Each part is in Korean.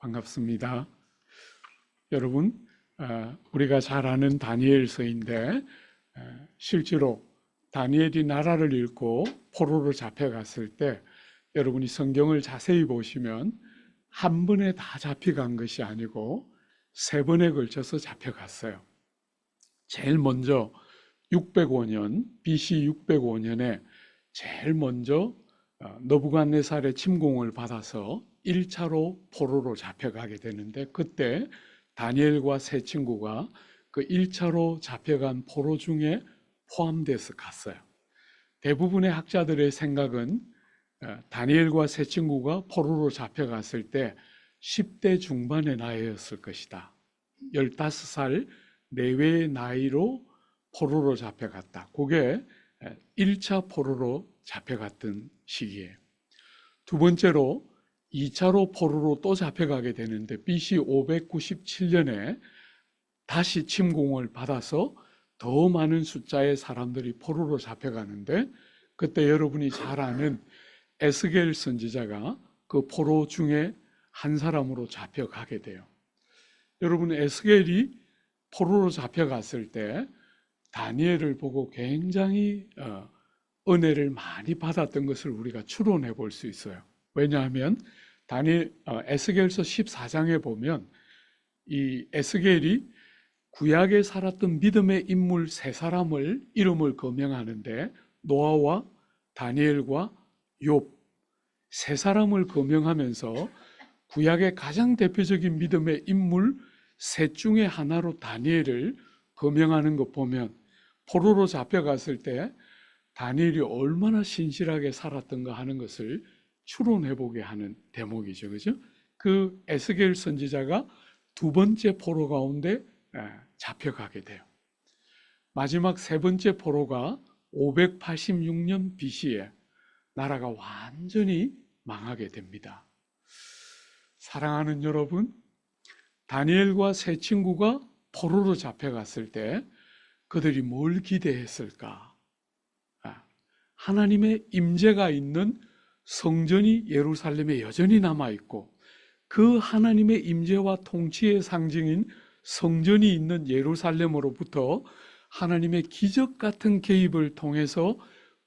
반갑습니다. 여러분, 우리가 잘 아는 다니엘서인데 실제로 다니엘이 나라를 잃고 포로로 잡혀갔을 때 여러분이 성경을 자세히 보시면 한 번에 다 잡혀간 것이 아니고 세 번에 걸쳐서 잡혀갔어요. 제일 먼저 605년, BC 605년에 제일 먼저 느부갓네살의 침공을 받아서 1차로 포로로 잡혀가게 되는데, 그때 다니엘과 세 친구가 그 1차로 잡혀간 포로 중에 포함돼서 갔어요. 대부분의 학자들의 생각은 다니엘과 세 친구가 포로로 잡혀갔을 때 10대 중반의 나이였을 것이다. 15살 내외의 나이로 포로로 잡혀갔다. 그게 1차 포로로 잡혀갔던 시기예요. 두 번째로 2차로 포로로 또 잡혀가게 되는데 BC 597년에 다시 침공을 받아서 더 많은 숫자의 사람들이 포로로 잡혀가는데, 그때 여러분이 잘 아는 에스겔 선지자가 그 포로 중에 한 사람으로 잡혀가게 돼요. 여러분, 에스겔이 포로로 잡혀갔을 때 다니엘을 보고 굉장히 은혜를 많이 받았던 것을 우리가 추론해 볼 수 있어요. 왜냐하면 에스겔서 14장에 보면 이 에스겔이 구약에 살았던 믿음의 인물 세 사람을 이름을 거명하는데, 노아와 다니엘과 욥 세 사람을 거명하면서 구약의 가장 대표적인 믿음의 인물 셋 중에 하나로 다니엘을 거명하는 것 보면 포로로 잡혀갔을 때 다니엘이 얼마나 신실하게 살았던가 하는 것을 추론해보게 하는 대목이죠. 그죠? 그 에스겔 선지자가 두 번째 포로 가운데 잡혀가게 돼요. 마지막 세 번째 포로가 586년 BC에 나라가 완전히 망하게 됩니다. 사랑하는 여러분, 다니엘과 세 친구가 포로로 잡혀갔을 때 그들이 뭘 기대했을까? 하나님의 임재가 있는 성전이 예루살렘에 여전히 남아있고, 그 하나님의 임재와 통치의 상징인 성전이 있는 예루살렘으로부터 하나님의 기적 같은 개입을 통해서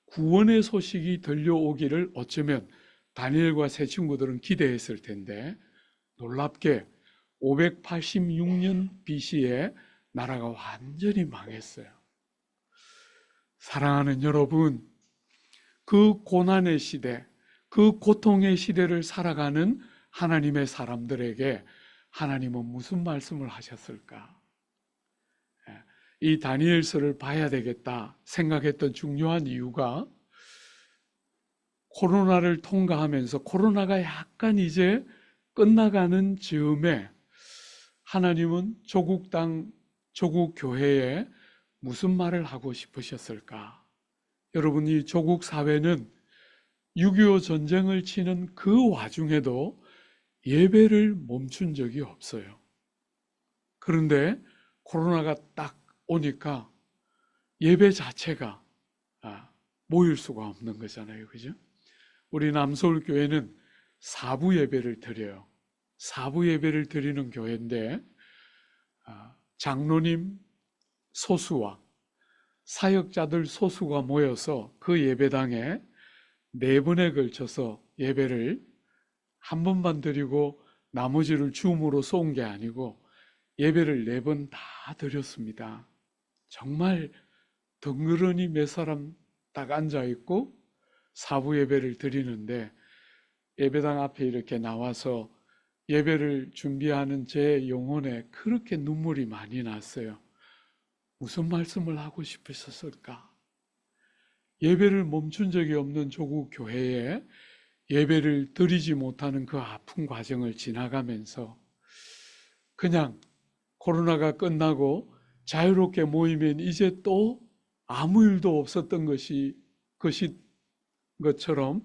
구원의 소식이 들려오기를 어쩌면 다니엘과 세 친구들은 기대했을 텐데, 놀랍게 586년 BC에 나라가 완전히 망했어요. 사랑하는 여러분, 그 고난의 시대, 그 고통의 시대를 살아가는 하나님의 사람들에게 하나님은 무슨 말씀을 하셨을까? 이 다니엘서를 봐야 되겠다 생각했던 중요한 이유가, 코로나를 통과하면서 코로나가 약간 이제 끝나가는 즈음에 하나님은 조국 땅, 조국 교회에 무슨 말을 하고 싶으셨을까? 여러분, 이 조국 사회는 6.25 전쟁을 치는 그 와중에도 예배를 멈춘 적이 없어요. 그런데 코로나가 딱 오니까 예배 자체가 모일 수가 없는 거잖아요. 그죠? 우리 남서울교회는 사부 예배를 드려요. 사부 예배를 드리는 교회인데 장로님 소수와 사역자들 소수가 모여서 그 예배당에 4번에 걸쳐서 예배를 한 번만 드리고 나머지를 줌으로 쏜 게 아니고 예배를 4번 다 드렸습니다. 정말 덩그러니 몇 사람 딱 앉아있고 사부 예배를 드리는데, 예배당 앞에 이렇게 나와서 예배를 준비하는 제 영혼에 그렇게 눈물이 많이 났어요. 무슨 말씀을 하고 싶으셨을까? 예배를 멈춘 적이 없는 조국 교회에 예배를 드리지 못하는 그 아픈 과정을 지나가면서 그냥 코로나가 끝나고 자유롭게 모이면 이제 또 아무 일도 없었던 것처럼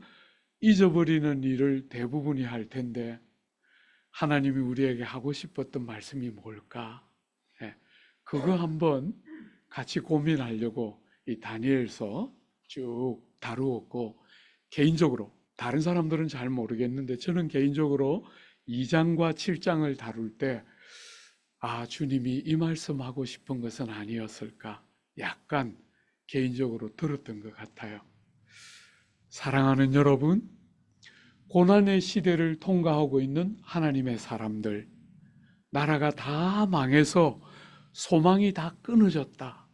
잊어버리는 일을 대부분이 할 텐데, 하나님이 우리에게 하고 싶었던 말씀이 뭘까? 그거 한번 같이 고민하려고 이 다니엘서 쭉 다루었고, 개인적으로 다른 사람들은 잘 모르겠는데 저는 개인적으로 2장과 7장을 다룰 때 주님이 이 말씀하고 싶은 것은 아니었을까 약간 개인적으로 들었던 것 같아요. 사랑하는 여러분, 고난의 시대를 통과하고 있는 하나님의 사람들, 나라가 다 망해서 소망이 다 끊어졌다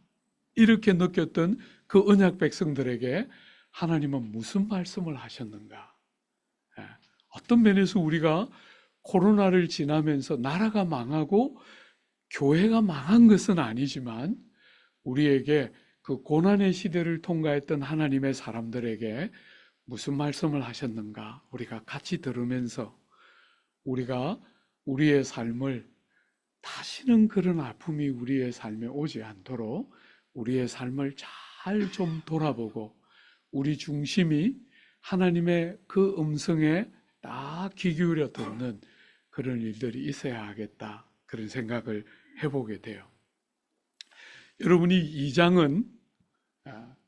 이렇게 느꼈던 그 언약 백성들에게 하나님은 무슨 말씀을 하셨는가? 어떤 면에서 우리가 코로나를 지나면서 나라가 망하고 교회가 망한 것은 아니지만 우리에게 그 고난의 시대를 통과했던 하나님의 사람들에게 무슨 말씀을 하셨는가? 우리가 같이 들으면서 우리가 우리의 삶을 다시는 그런 아픔이 우리의 삶에 오지 않도록 우리의 삶을 잘 좀 돌아보고 우리 중심이 하나님의 그 음성에 딱 귀 기울여 듣는 그런 일들이 있어야 하겠다 그런 생각을 해보게 돼요. 여러분이 2장은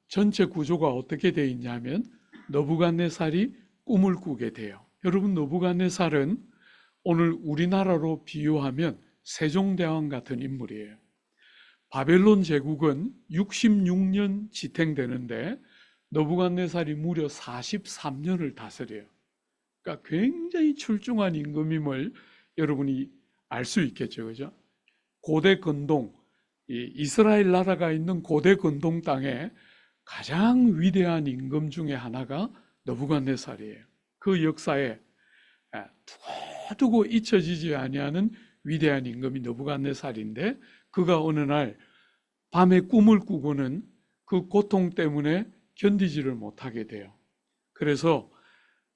전체 구조가 어떻게 되어 있냐면 느부갓네살이 꿈을 꾸게 돼요. 여러분, 느부갓네살은 오늘 우리나라로 비유하면 세종대왕 같은 인물이에요. 바벨론 제국은 66년 지탱되는데 느부갓네살이 무려 43년을 다스려요. 그러니까 굉장히 출중한 임금임을 여러분이 알 수 있겠죠, 그죠? 고대 근동, 이스라엘 나라가 있는 고대 근동 땅에 가장 위대한 임금 중에 하나가 느부갓네살이에요. 그 역사에 두고두고 잊혀지지 아니하는 위대한 임금이 느부갓네살인데 그가 어느 날 밤에 꿈을 꾸고는 그 고통 때문에 견디지를 못하게 돼요. 그래서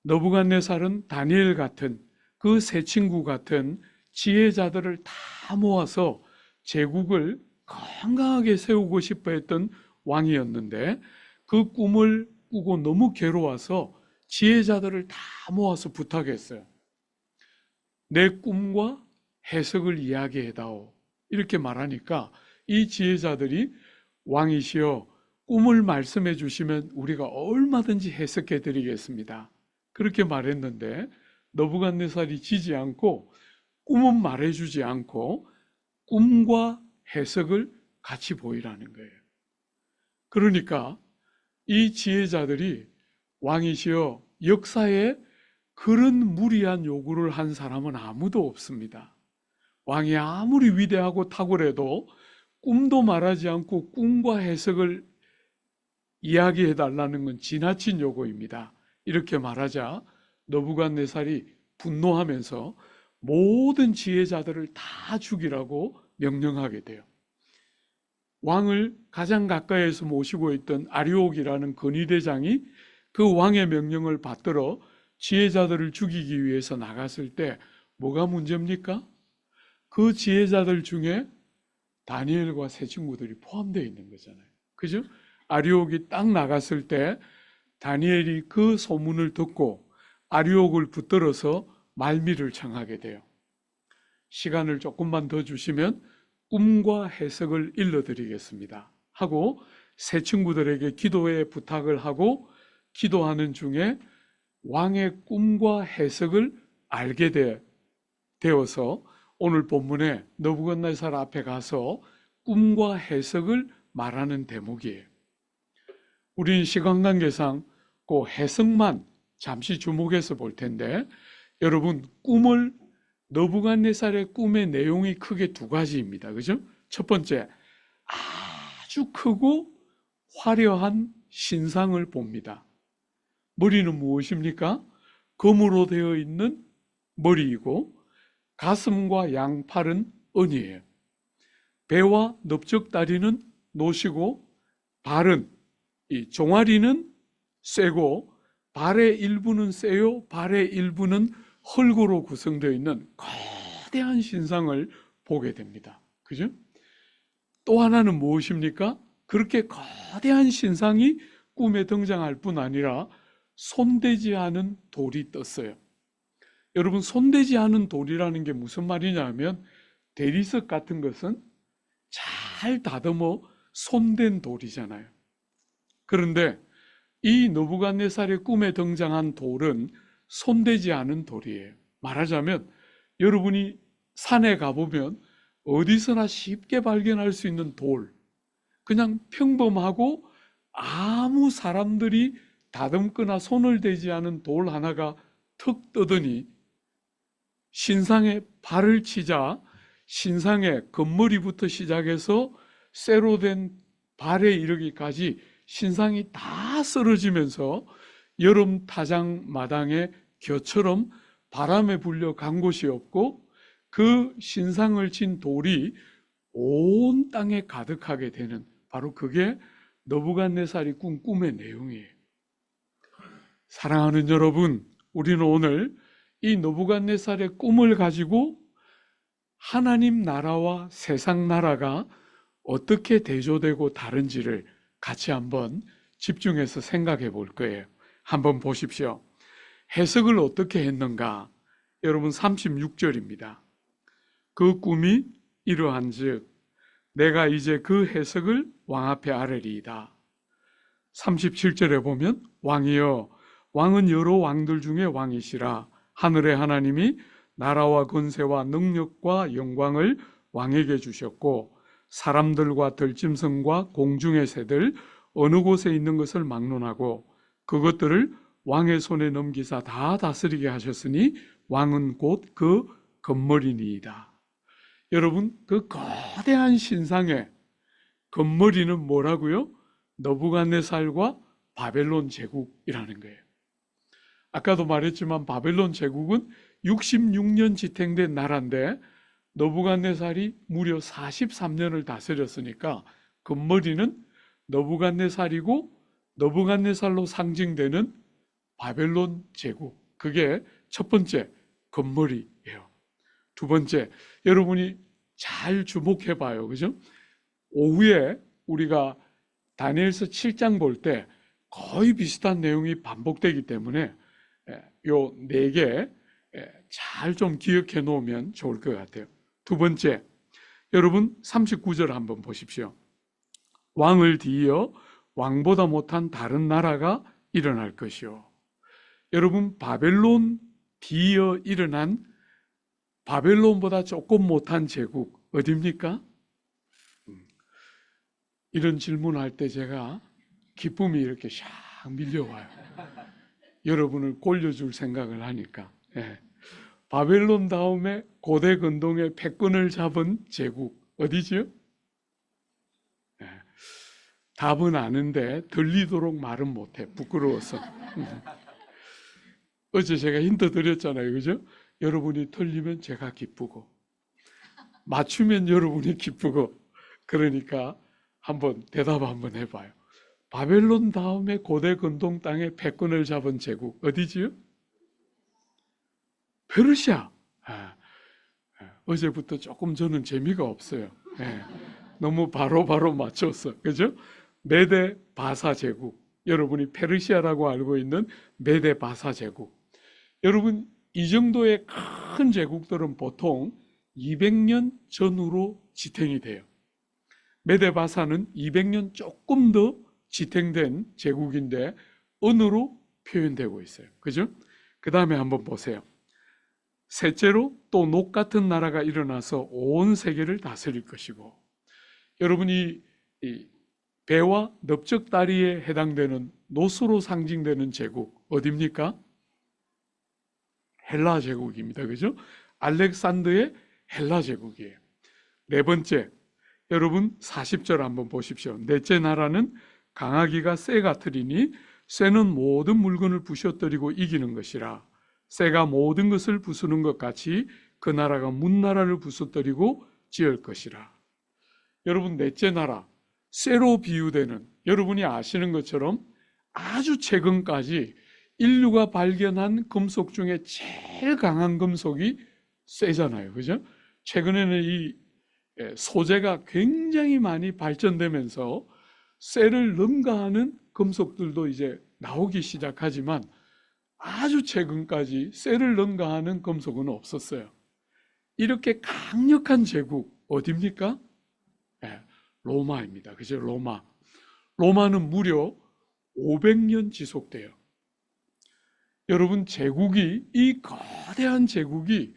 느부갓네살은 다니엘 같은 그 세 친구 같은 지혜자들을 다 모아서 제국을 건강하게 세우고 싶어 했던 왕이었는데 그 꿈을 꾸고 너무 괴로워서 지혜자들을 다 모아서 부탁했어요. 내 꿈과 해석을 이야기해다오. 이렇게 말하니까 이 지혜자들이 왕이시여 꿈을 말씀해 주시면 우리가 얼마든지 해석해 드리겠습니다. 그렇게 말했는데 느부갓네살이 지지 않고 꿈은 말해주지 않고 꿈과 해석을 같이 보이라는 거예요. 그러니까 이 지혜자들이 왕이시여 역사에 그런 무리한 요구를 한 사람은 아무도 없습니다. 왕이 아무리 위대하고 탁월해도 꿈도 말하지 않고 꿈과 해석을 이야기해 달라는 건 지나친 요구입니다. 이렇게 말하자 느부갓네살이 분노하면서 모든 지혜자들을 다 죽이라고 명령하게 돼요. 왕을 가장 가까이에서 모시고 있던 아리옥이라는 근위대장이 그 왕의 명령을 받들어 지혜자들을 죽이기 위해서 나갔을 때 뭐가 문제입니까? 그 지혜자들 중에 다니엘과 세 친구들이 포함되어 있는 거잖아요. 그죠? 아리옥이 딱 나갔을 때 다니엘이 그 소문을 듣고 아리옥을 붙들어서 말미를 청하게 돼요. 시간을 조금만 더 주시면 꿈과 해석을 일러드리겠습니다 하고 세 친구들에게 기도의 부탁을 하고 기도하는 중에 왕의 꿈과 해석을 알게 되어서 오늘 본문에 느부갓네살 앞에 가서 꿈과 해석을 말하는 대목이에요. 우리는 시간 관계상 그 해석만 잠시 주목해서 볼 텐데 여러분 꿈을 느부갓네살의 꿈의 내용이 크게 두 가지입니다. 그죠? 첫 번째, 아주 크고 화려한 신상을 봅니다. 머리는 무엇입니까? 금으로 되어 있는 머리이고 가슴과 양팔은 은이에요. 배와 넓적다리는 노시고 발은 이 종아리는 쇠고 발의 일부는 쇠요 발의 일부는 흙으로 구성되어 있는 거대한 신상을 보게 됩니다. 그죠? 또 하나는 무엇입니까? 그렇게 거대한 신상이 꿈에 등장할 뿐 아니라 손대지 않은 돌이 떴어요. 여러분, 손대지 않은 돌이라는 게 무슨 말이냐면 대리석 같은 것은 잘 다듬어 손댄 돌이잖아요. 그런데 이 느부갓네살의 꿈에 등장한 돌은 손대지 않은 돌이에요. 말하자면 여러분이 산에 가보면 어디서나 쉽게 발견할 수 있는 돌, 그냥 평범하고 아무 사람들이 다듬거나 손을 대지 않은 돌 하나가 턱 떠더니 신상에 발을 치자 신상의 겉머리부터 시작해서 쇠로 된 발에 이르기까지 신상이 다 쓰러지면서 여름 타장 마당에 겨처럼 바람에 불려 간 곳이 없고 그 신상을 친 돌이 온 땅에 가득하게 되는, 바로 그게 느부갓네살이 꾼 꿈의 내용이에요. 사랑하는 여러분, 우리는 오늘 이 느부갓네살의 꿈을 가지고 하나님 나라와 세상 나라가 어떻게 대조되고 다른지를 같이 한번 집중해서 생각해 볼 거예요. 한번 보십시오. 해석을 어떻게 했는가? 여러분 36절입니다. 그 꿈이 이러한즉 내가 이제 그 해석을 왕 앞에 아뢰리이다. 37절에 보면 왕이여, 왕은 여러 왕들 중에 왕이시라. 하늘의 하나님이 나라와 권세와 능력과 영광을 왕에게 주셨고 사람들과 들짐승과 공중의 새들 어느 곳에 있는 것을 막론하고 그것들을 왕의 손에 넘기사 다 다스리게 하셨으니 왕은 곧 그 겉머리니이다. 여러분, 그 거대한 신상의 겉머리는 뭐라고요? 느부갓네살과 바벨론 제국이라는 거예요. 아까도 말했지만 바벨론 제국은 66년 지탱된 나라인데 느부갓네살이 무려 43년을 다스렸으니까 겉머리는 느부갓네살이고 느부갓네살로 상징되는 바벨론 제국, 그게 첫 번째 겉머리예요. 두 번째, 여러분이 잘 주목해 봐요. 그죠? 오후에 우리가 다니엘서 7장 볼 때 거의 비슷한 내용이 반복되기 때문에 요 네 개 잘 좀 기억해 놓으면 좋을 것 같아요. 두 번째, 여러분 39절 한번 보십시오. 왕을 뒤이어 왕보다 못한 다른 나라가 일어날 것이요. 여러분, 바벨론 뒤이어 일어난 바벨론보다 조금 못한 제국 어디입니까? 이런 질문할 때 제가 기쁨이 이렇게 샥 밀려와요. 여러분을 골려줄 생각을 하니까. 바벨론 다음에 고대 근동의 패권을 잡은 제국 어디지요? 답은 아는데 들리도록 말은 못해, 부끄러워서. 어제 제가 힌트 드렸잖아요, 그죠? 여러분이 틀리면 제가 기쁘고 맞추면 여러분이 기쁘고, 그러니까 한번 대답 한번 해봐요. 바벨론 다음에 고대 근동 땅의 패권을 잡은 제국 어디지요? 페르시아. 어제부터 조금 저는 재미가 없어요. 너무 바로바로 맞췄어, 그죠? 메데 바사 제국, 여러분이 페르시아라고 알고 있는 메데 바사 제국. 여러분, 이 정도의 큰 제국들은 보통 200년 전후로 지탱이 돼요. 메데 바사는 200년 조금 더 지탱된 제국인데 은으로 표현되고 있어요. 그죠? 그 다음에 한번 보세요. 셋째로 또 녹 같은 나라가 일어나서 온 세계를 다스릴 것이고, 여러분이 이 배와 넓적다리에 해당되는 노스로 상징되는 제국 어디입니까? 헬라 제국입니다. 그죠? 알렉산더의 헬라 제국이에요. 네 번째, 여러분 40절 한번 보십시오. 넷째 나라는 강하기가 쇠 같으리니 쇠는 모든 물건을 부셔뜨리고 이기는 것이라. 쇠가 모든 것을 부수는 것 같이 그 나라가 문나라를 부수뜨리고 지을 것이라. 여러분, 넷째 나라, 쇠로 비유되는, 여러분이 아시는 것처럼 아주 최근까지 인류가 발견한 금속 중에 제일 강한 금속이 쇠잖아요. 그죠? 최근에는 이 소재가 굉장히 많이 발전되면서 쇠를 능가하는 금속들도 이제 나오기 시작하지만 아주 최근까지 쇠를 능가하는 금속은 없었어요. 이렇게 강력한 제국 어디입니까? 로마입니다. 그죠? 로마는 무려 500년 지속돼요. 여러분, 이 거대한 제국이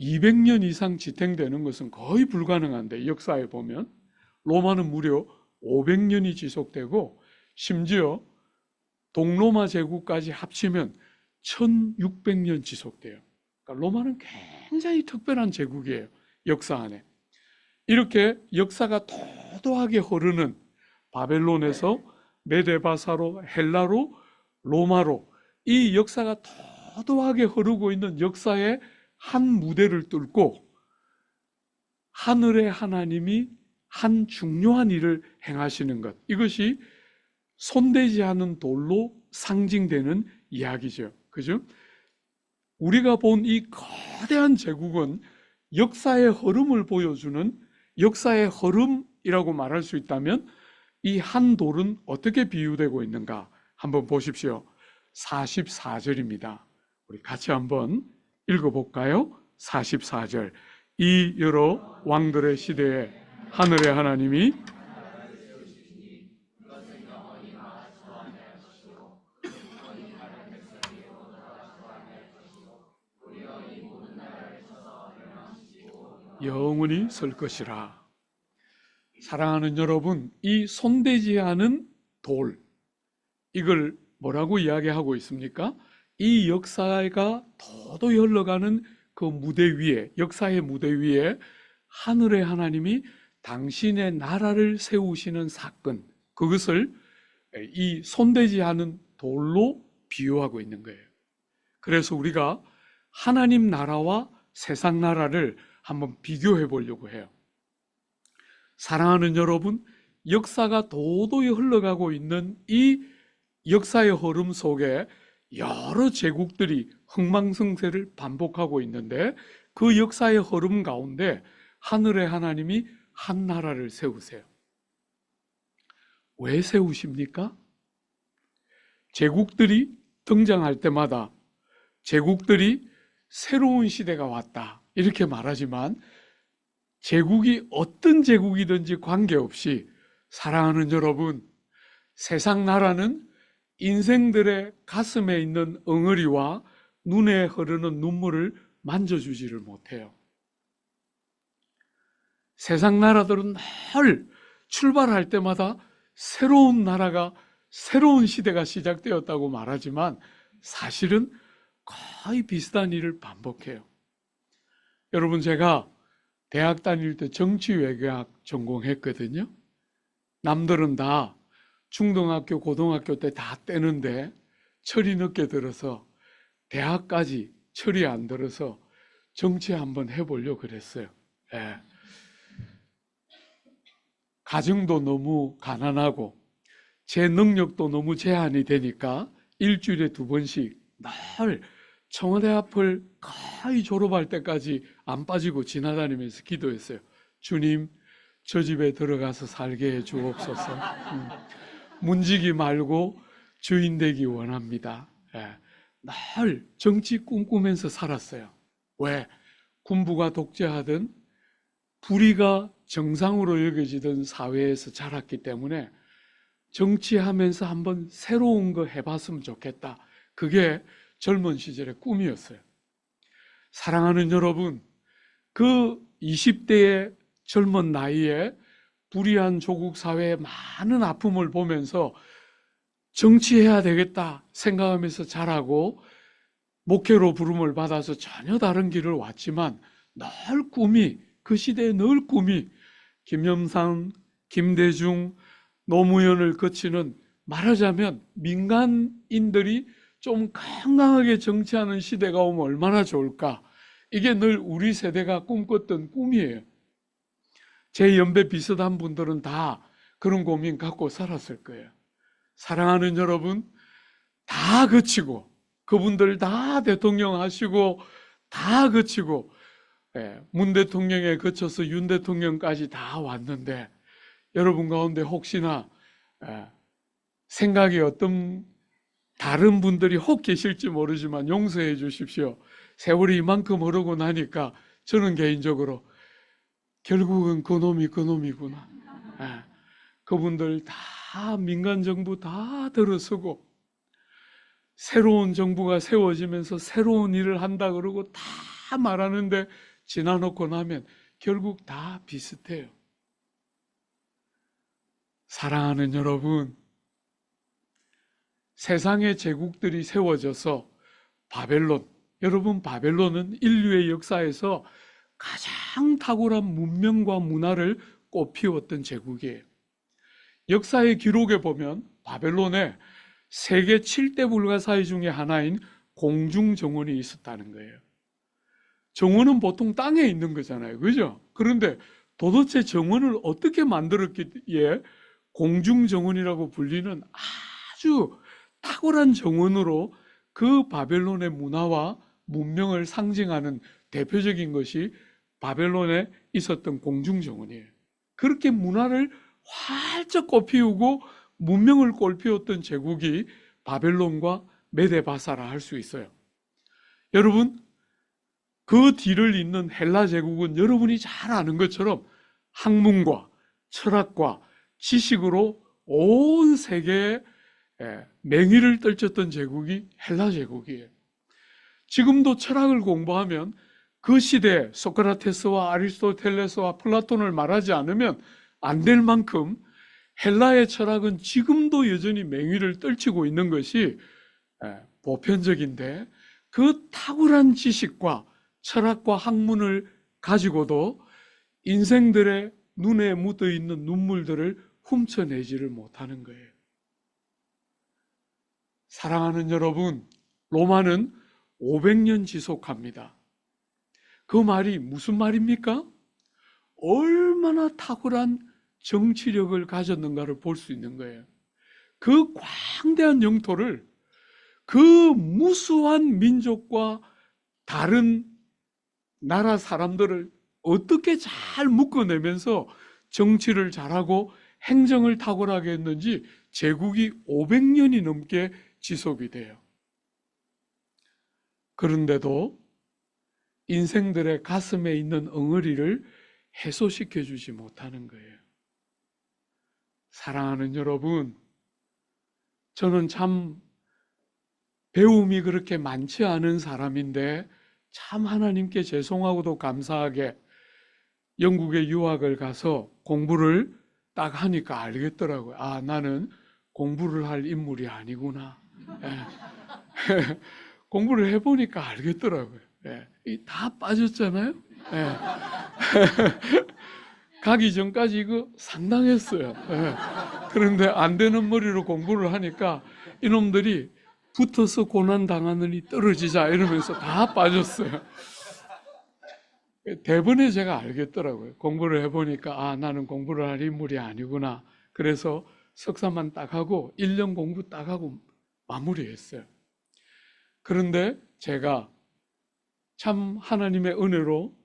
200년 이상 지탱되는 것은 거의 불가능한데, 역사에 보면 로마는 무려 500년이 지속되고 심지어 동로마 제국까지 합치면 1600년 지속돼요. 그러니까 로마는 굉장히 특별한 제국이에요. 역사 안에. 이렇게 역사가 도도하게 흐르는 바벨론에서 메데바사로, 헬라로, 로마로, 이 역사가 도도하게 흐르고 있는 역사의 한 무대를 뚫고 하늘의 하나님이 한 중요한 일을 행하시는 것, 이것이 손대지 않은 돌로 상징되는 이야기죠. 그죠? 우리가 본 이 거대한 제국은 역사의 흐름을 보여주는, 역사의 흐름이라고 말할 수 있다면 이 한 돌은 어떻게 비유되고 있는가 한번 보십시오. 44절입니다. 우리 같이 한번 읽어볼까요? 44절. 이 여러 왕들의 시대에 하늘의 하나님이 영원히 설 것이라. 사랑하는 여러분, 이 손대지 않은 돌, 이걸 뭐라고 이야기하고 있습니까? 이 역사가 도도히 흘러가는 그 무대 위에, 역사의 무대 위에 하늘의 하나님이 당신의 나라를 세우시는 사건, 그것을 이 손대지 않은 돌로 비유하고 있는 거예요. 그래서 우리가 하나님 나라와 세상 나라를 한번 비교해 보려고 해요. 사랑하는 여러분, 역사가 도도히 흘러가고 있는 이 역사의 흐름 속에 여러 제국들이 흥망성쇠를 반복하고 있는데, 그 역사의 흐름 가운데 하늘의 하나님이 한 나라를 세우세요. 왜 세우십니까? 제국들이 등장할 때마다 제국들이 새로운 시대가 왔다 이렇게 말하지만, 제국이 어떤 제국이든지 관계없이 사랑하는 여러분, 세상 나라는 인생들의 가슴에 있는 엉어리와 눈에 흐르는 눈물을 만져주지를 못해요. 세상 나라들은 늘 출발할 때마다 새로운 나라가, 새로운 시대가 시작되었다고 말하지만 사실은 거의 비슷한 일을 반복해요. 여러분, 제가 대학 다닐 때 정치외교학 전공했거든요. 남들은 다 중등학교, 고등학교 때 다 떼는데 철이 늦게 들어서 대학까지 철이 안 들어서 정치 한번 해보려고 그랬어요. 예. 가정도 너무 가난하고 제 능력도 너무 제한이 되니까 일주일에 2번씩 늘 청와대 앞을 거의 졸업할 때까지 안 빠지고 지나다니면서 기도했어요. 주님, 저 집에 들어가서 살게 해 주옵소서. 문지기 말고 주인 되기 원합니다. 예. 늘 정치 꿈꾸면서 살았어요. 왜? 군부가 독재하던 불의가 정상으로 여겨지던 사회에서 자랐기 때문에 정치하면서 한번 새로운 거 해봤으면 좋겠다. 그게 젊은 시절의 꿈이었어요. 사랑하는 여러분, 그 20대의 젊은 나이에 불의한 조국 사회의 많은 아픔을 보면서 정치해야 되겠다 생각하면서 자라고 목회로 부름을 받아서 전혀 다른 길을 왔지만 늘 꿈이, 그 시대에 늘 꿈이 김영삼, 김대중, 노무현을 거치는, 말하자면 민간인들이 좀 건강하게 정치하는 시대가 오면 얼마나 좋을까. 이게 늘 우리 세대가 꿈꿨던 꿈이에요. 제 연배 비슷한 분들은 다 그런 고민 갖고 살았을 거예요. 사랑하는 여러분, 다 거치고 그분들 다 대통령 하시고 다 거치고 문 대통령에 거쳐서 윤 대통령까지 다 왔는데, 여러분 가운데 혹시나 생각이 어떤 다른 분들이 혹 계실지 모르지만 용서해 주십시오. 세월이 이만큼 흐르고 나니까 저는 개인적으로 결국은 그놈이구나. 그분들 다 민간 정부 다 들어서고 새로운 정부가 세워지면서 새로운 일을 한다 그러고 다 말하는데 지나놓고 나면 결국 다 비슷해요. 사랑하는 여러분, 세상의 제국들이 세워져서 바벨론, 여러분 바벨론은 인류의 역사에서 가장 탁월한 문명과 문화를 꽃피웠던 제국이에요. 역사의 기록에 보면 바벨론에 세계 7대 불가사의 중에 하나인 공중정원이 있었다는 거예요. 정원은 보통 땅에 있는 거잖아요. 그죠? 그런데 도대체 정원을 어떻게 만들었기에 공중정원이라고 불리는 아주 탁월한 정원으로 그 바벨론의 문화와 문명을 상징하는 대표적인 것이 바벨론에 있었던 공중정원이에요. 그렇게 문화를 활짝 꽃피우고 문명을 꽃피웠던 제국이 바벨론과 메데바사라 할 수 있어요. 여러분, 그 뒤를 잇는 헬라 제국은 여러분이 잘 아는 것처럼 학문과 철학과 지식으로 온 세계에 맹위를 떨쳤던 제국이 헬라 제국이에요. 지금도 철학을 공부하면 그 시대에 소크라테스와 아리스토텔레스와 플라톤을 말하지 않으면 안 될 만큼 헬라의 철학은 지금도 여전히 맹위를 떨치고 있는 것이 보편적인데, 그 탁월한 지식과 철학과 학문을 가지고도 인생들의 눈에 묻어있는 눈물들을 훔쳐내지를 못하는 거예요. 사랑하는 여러분, 로마는 500년 지속합니다. 그 말이 무슨 말입니까? 얼마나 탁월한 정치력을 가졌는가를 볼 수 있는 거예요. 그 광대한 영토를 그 무수한 민족과 다른 나라 사람들을 어떻게 잘 묶어내면서 정치를 잘하고 행정을 탁월하게 했는지 제국이 500년이 넘게 지속이 돼요. 그런데도 인생들의 가슴에 있는 엉어리를 해소시켜 주지 못하는 거예요. 사랑하는 여러분, 저는 참 배움이 그렇게 많지 않은 사람인데 참 하나님께 죄송하고도 감사하게 영국에 유학을 가서 공부를 딱 하니까 알겠더라고요. 아, 나는 공부를 할 인물이 아니구나. 공부를 해보니까 알겠더라고요. 다 빠졌잖아요. 가기 전까지 이거 상당했어요. 그런데 안 되는 머리로 공부를 하니까 이놈들이 붙어서 고난당하느니 떨어지자 이러면서 다 빠졌어요. 대번에 제가 알겠더라고요. 공부를 해보니까 아, 나는 공부를 할 인물이 아니구나. 그래서 석사만 딱 하고 1년 공부 딱 하고 마무리했어요. 그런데 제가 참 하나님의 은혜로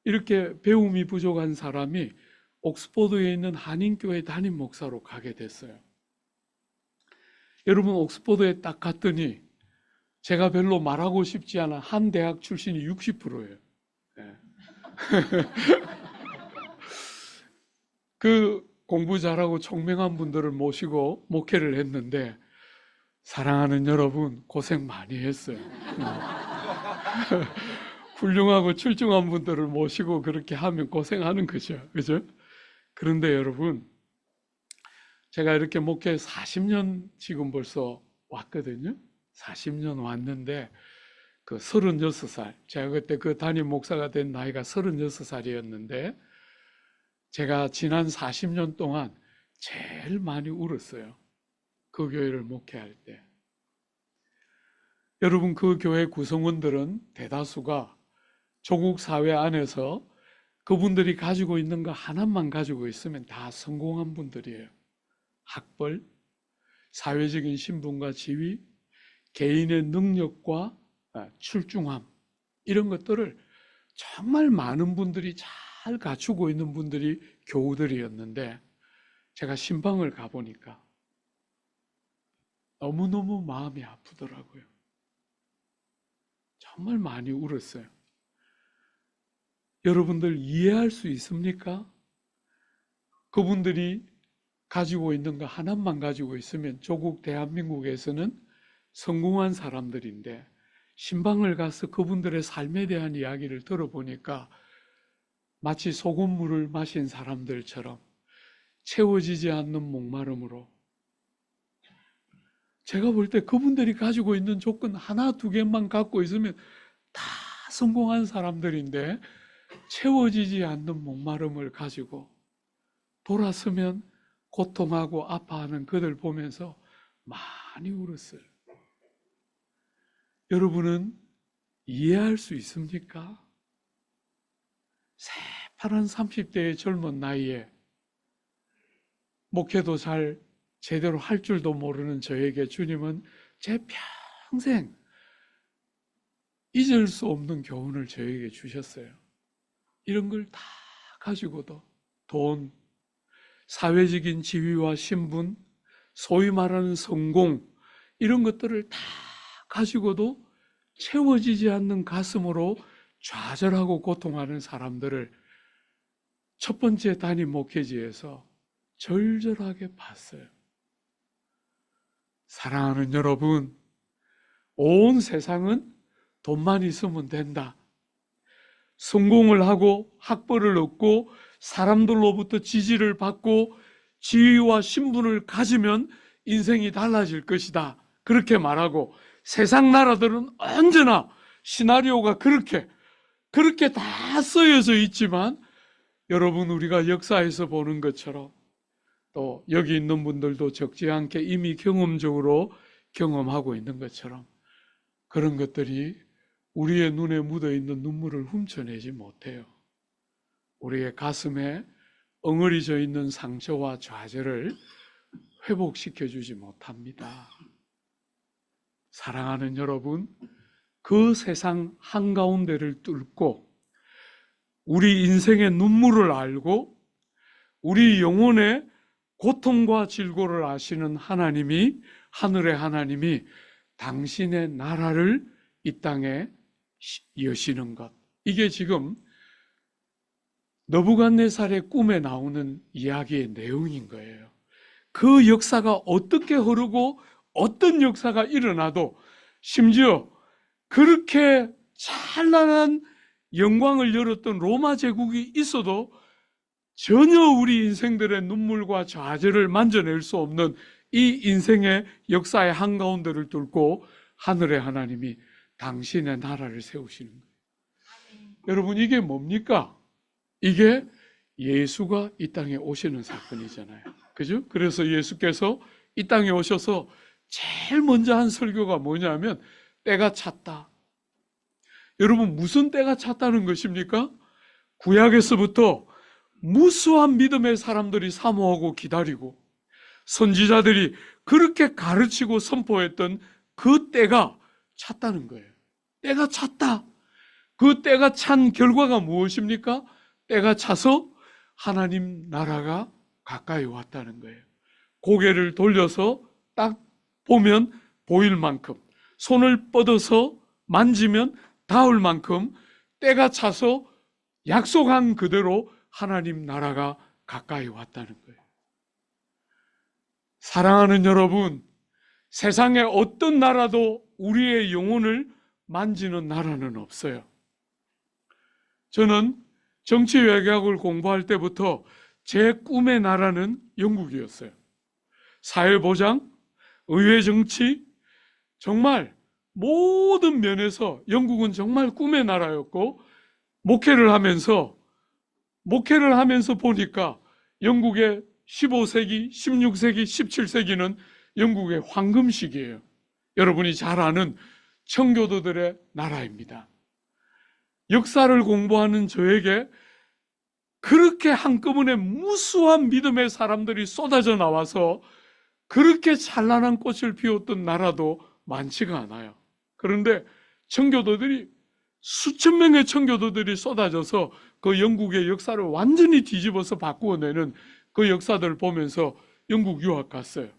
이렇게 배움이 부족한 사람이 옥스포드에 있는 한인교회 담임 목사로 가게 됐어요. 여러분, 옥스포드에 딱 갔더니 제가 별로 말하고 싶지 않은 한 대학 출신이 60%예요. 그 공부 잘하고 총명한 분들을 모시고 목회를 했는데, 사랑하는 여러분, 고생 많이 했어요. 훌륭하고 출중한 분들을 모시고 그렇게 하면 고생하는 거죠. 그죠? 그런데 여러분, 제가 이렇게 목회 40년 지금 벌써 왔거든요. 40년 왔는데 그 36살, 제가 그때 그 담임 목사가 된 나이가 36살이었는데 제가 지난 40년 동안 제일 많이 울었어요. 그 교회를 목회할 때. 여러분, 그 교회 구성원들은 대다수가 조국 사회 안에서 그분들이 가지고 있는 거 하나만 가지고 있으면 다 성공한 분들이에요. 학벌, 사회적인 신분과 지위, 개인의 능력과 출중함, 이런 것들을 정말 많은 분들이 잘 갖추고 있는 분들이 교우들이었는데, 제가 신방을 가보니까 너무너무 마음이 아프더라고요. 정말 많이 울었어요. 여러분들 이해할 수 있습니까? 그분들이 가지고 있는 거 하나만 가지고 있으면 조국 대한민국에서는 성공한 사람들인데, 신방을 가서 그분들의 삶에 대한 이야기를 들어보니까 마치 소금물을 마신 사람들처럼 채워지지 않는 목마름으로, 제가 볼 때 그분들이 가지고 있는 조건 하나 두 개만 갖고 있으면 다 성공한 사람들인데, 채워지지 않는 목마름을 가지고 돌아서면 고통하고 아파하는 그들 보면서 많이 울었어요. 여러분은 이해할 수 있습니까? 새파란 30대의 젊은 나이에 목회도 잘 제대로 할 줄도 모르는 저에게 주님은 제 평생 잊을 수 없는 교훈을 저에게 주셨어요. 이런 걸 다 가지고도 돈, 사회적인 지위와 신분, 소위 말하는 성공, 이런 것들을 다 가지고도 채워지지 않는 가슴으로 좌절하고 고통하는 사람들을 첫 번째 단임 목회지에서 절절하게 봤어요. 사랑하는 여러분, 온 세상은 돈만 있으면 된다. 성공을 하고 학벌을 얻고 사람들로부터 지지를 받고 지위와 신분을 가지면 인생이 달라질 것이다. 그렇게 말하고, 세상 나라들은 언제나 시나리오가 그렇게 다 쓰여져 있지만, 여러분, 우리가 역사에서 보는 것처럼, 또 여기 있는 분들도 적지 않게 이미 경험적으로 경험하고 있는 것처럼, 그런 것들이 우리의 눈에 묻어있는 눈물을 훔쳐내지 못해요. 우리의 가슴에 엉어리져 있는 상처와 좌절을 회복시켜주지 못합니다. 사랑하는 여러분, 그 세상 한가운데를 뚫고 우리 인생의 눈물을 알고 우리 영혼의 고통과 질고를 아시는 하나님이, 하늘의 하나님이 당신의 나라를 이 땅에 여시는 것, 이게 지금 느부갓네살의 꿈에 나오는 이야기의 내용인 거예요. 그 역사가 어떻게 흐르고 어떤 역사가 일어나도, 심지어 그렇게 찬란한 영광을 열었던 로마 제국이 있어도 전혀 우리 인생들의 눈물과 좌절을 만져낼 수 없는 이 인생의 역사의 한가운데를 뚫고 하늘의 하나님이 당신의 나라를 세우시는 거예요. 여러분, 이게 뭡니까? 이게 예수가 이 땅에 오시는 사건이잖아요. 그죠? 그래서 예수께서 이 땅에 오셔서 제일 먼저 한 설교가 뭐냐면, 때가 찼다. 여러분, 무슨 때가 찼다는 것입니까? 구약에서부터 무수한 믿음의 사람들이 사모하고 기다리고 선지자들이 그렇게 가르치고 선포했던 그 때가 찼다는 거예요. 때가 찼다. 그 때가 찬 결과가 무엇입니까? 때가 차서 하나님 나라가 가까이 왔다는 거예요. 고개를 돌려서 딱 보면 보일 만큼, 손을 뻗어서 만지면 닿을 만큼 때가 차서 약속한 그대로 하나님 나라가 가까이 왔다는 거예요. 사랑하는 여러분, 세상에 어떤 나라도 우리의 영혼을 만지는 나라는 없어요. 저는 정치 외교학을 공부할 때부터 제 꿈의 나라는 영국이었어요. 사회보장, 의회 정치, 정말 모든 면에서 영국은 정말 꿈의 나라였고, 목회를 하면서 보니까 영국의 15세기, 16세기, 17세기는 영국의 황금 시기예요. 여러분이 잘 아는 청교도들의 나라입니다. 역사를 공부하는 저에게 그렇게 한꺼번에 무수한 믿음의 사람들이 쏟아져 나와서 그렇게 찬란한 꽃을 피웠던 나라도 많지가 않아요. 그런데 청교도들이, 수천 명의 청교도들이 쏟아져서 그 영국의 역사를 완전히 뒤집어서 바꾸어내는 그 역사들을 보면서 영국 유학 갔어요.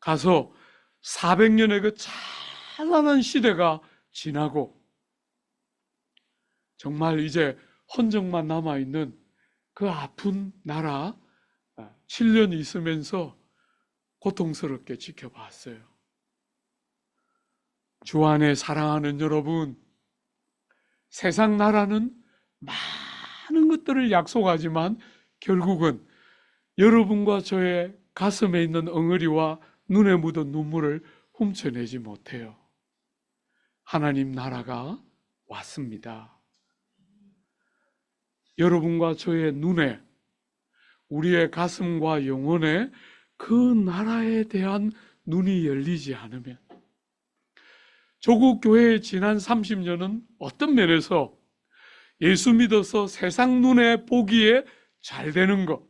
가서 400년의 그 찬란한 시대가 지나고 정말 이제 헌정만 남아있는 그 아픈 나라 7년 있으면서 고통스럽게 지켜봤어요. 주 안에 사랑하는 여러분, 세상 나라는 많은 것들을 약속하지만 결국은 여러분과 저의 가슴에 있는 엉어리와 눈에 묻은 눈물을 훔쳐내지 못해요. 하나님 나라가 왔습니다. 여러분과 저의 눈에, 우리의 가슴과 영혼에 그 나라에 대한 눈이 열리지 않으면, 조국 교회의 지난 30년은 어떤 면에서 예수 믿어서 세상 눈에 보기에 잘 되는 것,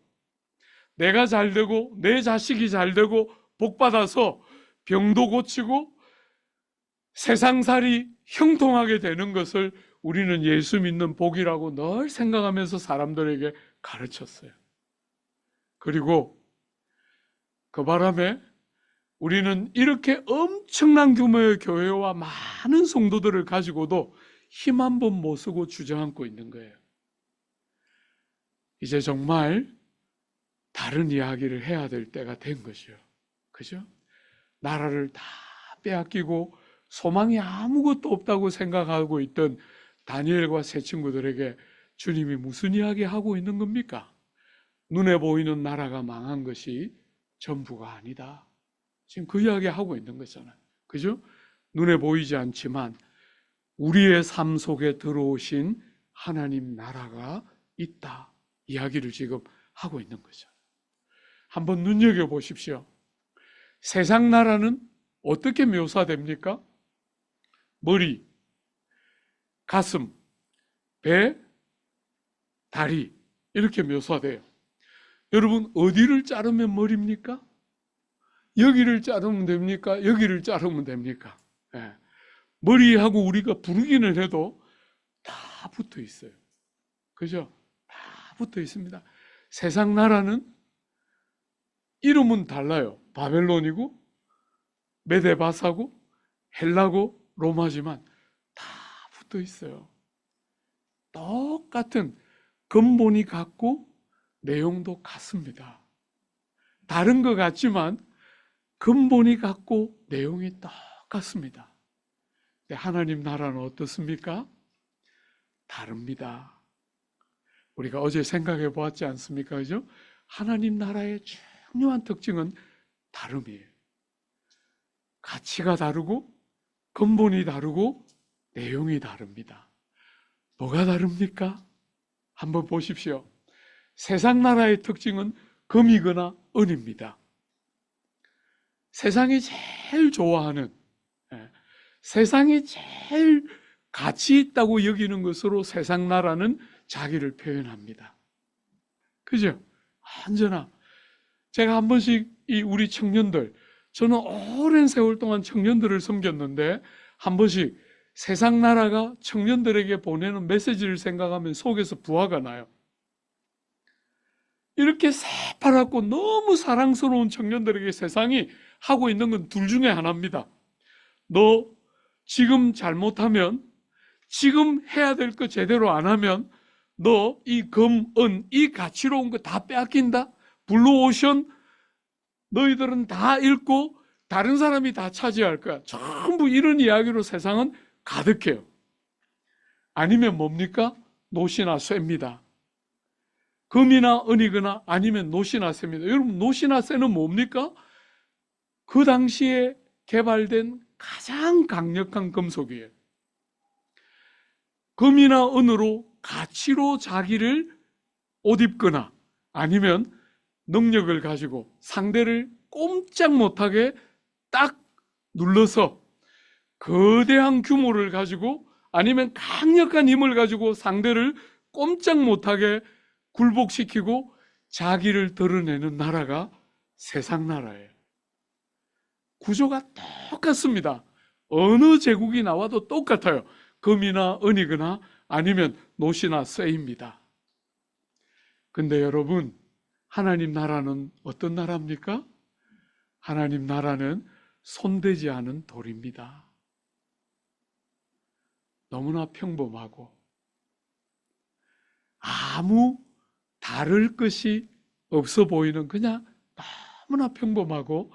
내가 잘 되고 내 자식이 잘 되고 복받아서 병도 고치고 세상살이 형통하게 되는 것을 우리는 예수 믿는 복이라고 늘 생각하면서 사람들에게 가르쳤어요. 그리고 그 바람에 우리는 이렇게 엄청난 규모의 교회와 많은 성도들을 가지고도 힘 한 번 못 쓰고 주저앉고 있는 거예요. 이제 정말 다른 이야기를 해야 될 때가 된 것이요. 그죠? 나라를 다 빼앗기고 소망이 아무것도 없다고 생각하고 있던 다니엘과 세 친구들에게 주님이 무슨 이야기 하고 있는 겁니까? 눈에 보이는 나라가 망한 것이 전부가 아니다. 지금 그 이야기 하고 있는 거잖아요. 그죠? 눈에 보이지 않지만 우리의 삶 속에 들어오신 하나님 나라가 있다. 이야기를 지금 하고 있는 거죠. 한번 눈여겨보십시오. 세상 나라는 어떻게 묘사됩니까? 머리, 가슴, 배, 다리 이렇게 묘사돼요. 여러분 어디를 자르면 머리입니까? 여기를 자르면 됩니까? 여기를 자르면 됩니까? 네. 머리하고 우리가 부르기는 해도 다 붙어 있어요. 그죠? 다 붙어 있습니다. 세상 나라는 이름은 달라요. 바벨론이고 메데바사고 헬라고 로마지만 다 붙어 있어요. 똑같은 근본이 같고 내용도 같습니다. 다른 것 같지만 근본이 같고 내용이 똑같습니다. 근데 하나님 나라는 어떻습니까? 다릅니다. 우리가 어제 생각해 보았지 않습니까? 그죠? 하나님 나라의 중요한 특징은 다름이에요. 가치가 다르고 근본이 다르고 내용이 다릅니다. 뭐가 다릅니까? 한번 보십시오. 세상 나라의 특징은 금이거나 은입니다. 세상이 제일 좋아하는, 세상이 제일 가치 있다고 여기는 것으로 세상 나라는 자기를 표현합니다. 그죠? 언제나 제가 한 번씩 이 우리 청년들, 저는 오랜 세월 동안 청년들을 섬겼는데 한 번씩 세상 나라가 청년들에게 보내는 메시지를 생각하면 속에서 부화가 나요. 이렇게 새파랗고 너무 사랑스러운 청년들에게 세상이 하고 있는 건 둘 중에 하나입니다. 너 지금 잘못하면, 지금 해야 될 거 제대로 안 하면 너 이 금, 은, 이 가치로운 거 다 빼앗긴다. 블루오션 너희들은 다 잃고 다른 사람이 다 차지할 거야. 전부 이런 이야기로 세상은 가득해요. 아니면 뭡니까? 노시나 쇠입니다. 금이나 은이거나 아니면 노시나 쇠입니다. 여러분 노시나 쇠는 뭡니까? 그 당시에 개발된 가장 강력한 금속이에요. 금이나 은으로 가치로 자기를 옷 입거나 아니면 능력을 가지고 상대를 꼼짝 못하게 딱 눌러서 거대한 규모를 가지고 아니면 강력한 힘을 가지고 상대를 꼼짝 못하게 굴복시키고 자기를 드러내는 나라가 세상 나라예요. 구조가 똑같습니다. 어느 제국이 나와도 똑같아요. 금이나 은이거나 아니면 노시나 쇠입니다. 근데 여러분, 하나님 나라는 어떤 나라입니까? 하나님 나라는 손대지 않은 돌입니다. 너무나 평범하고 아무 다를 것이 없어 보이는 그냥 너무나 평범하고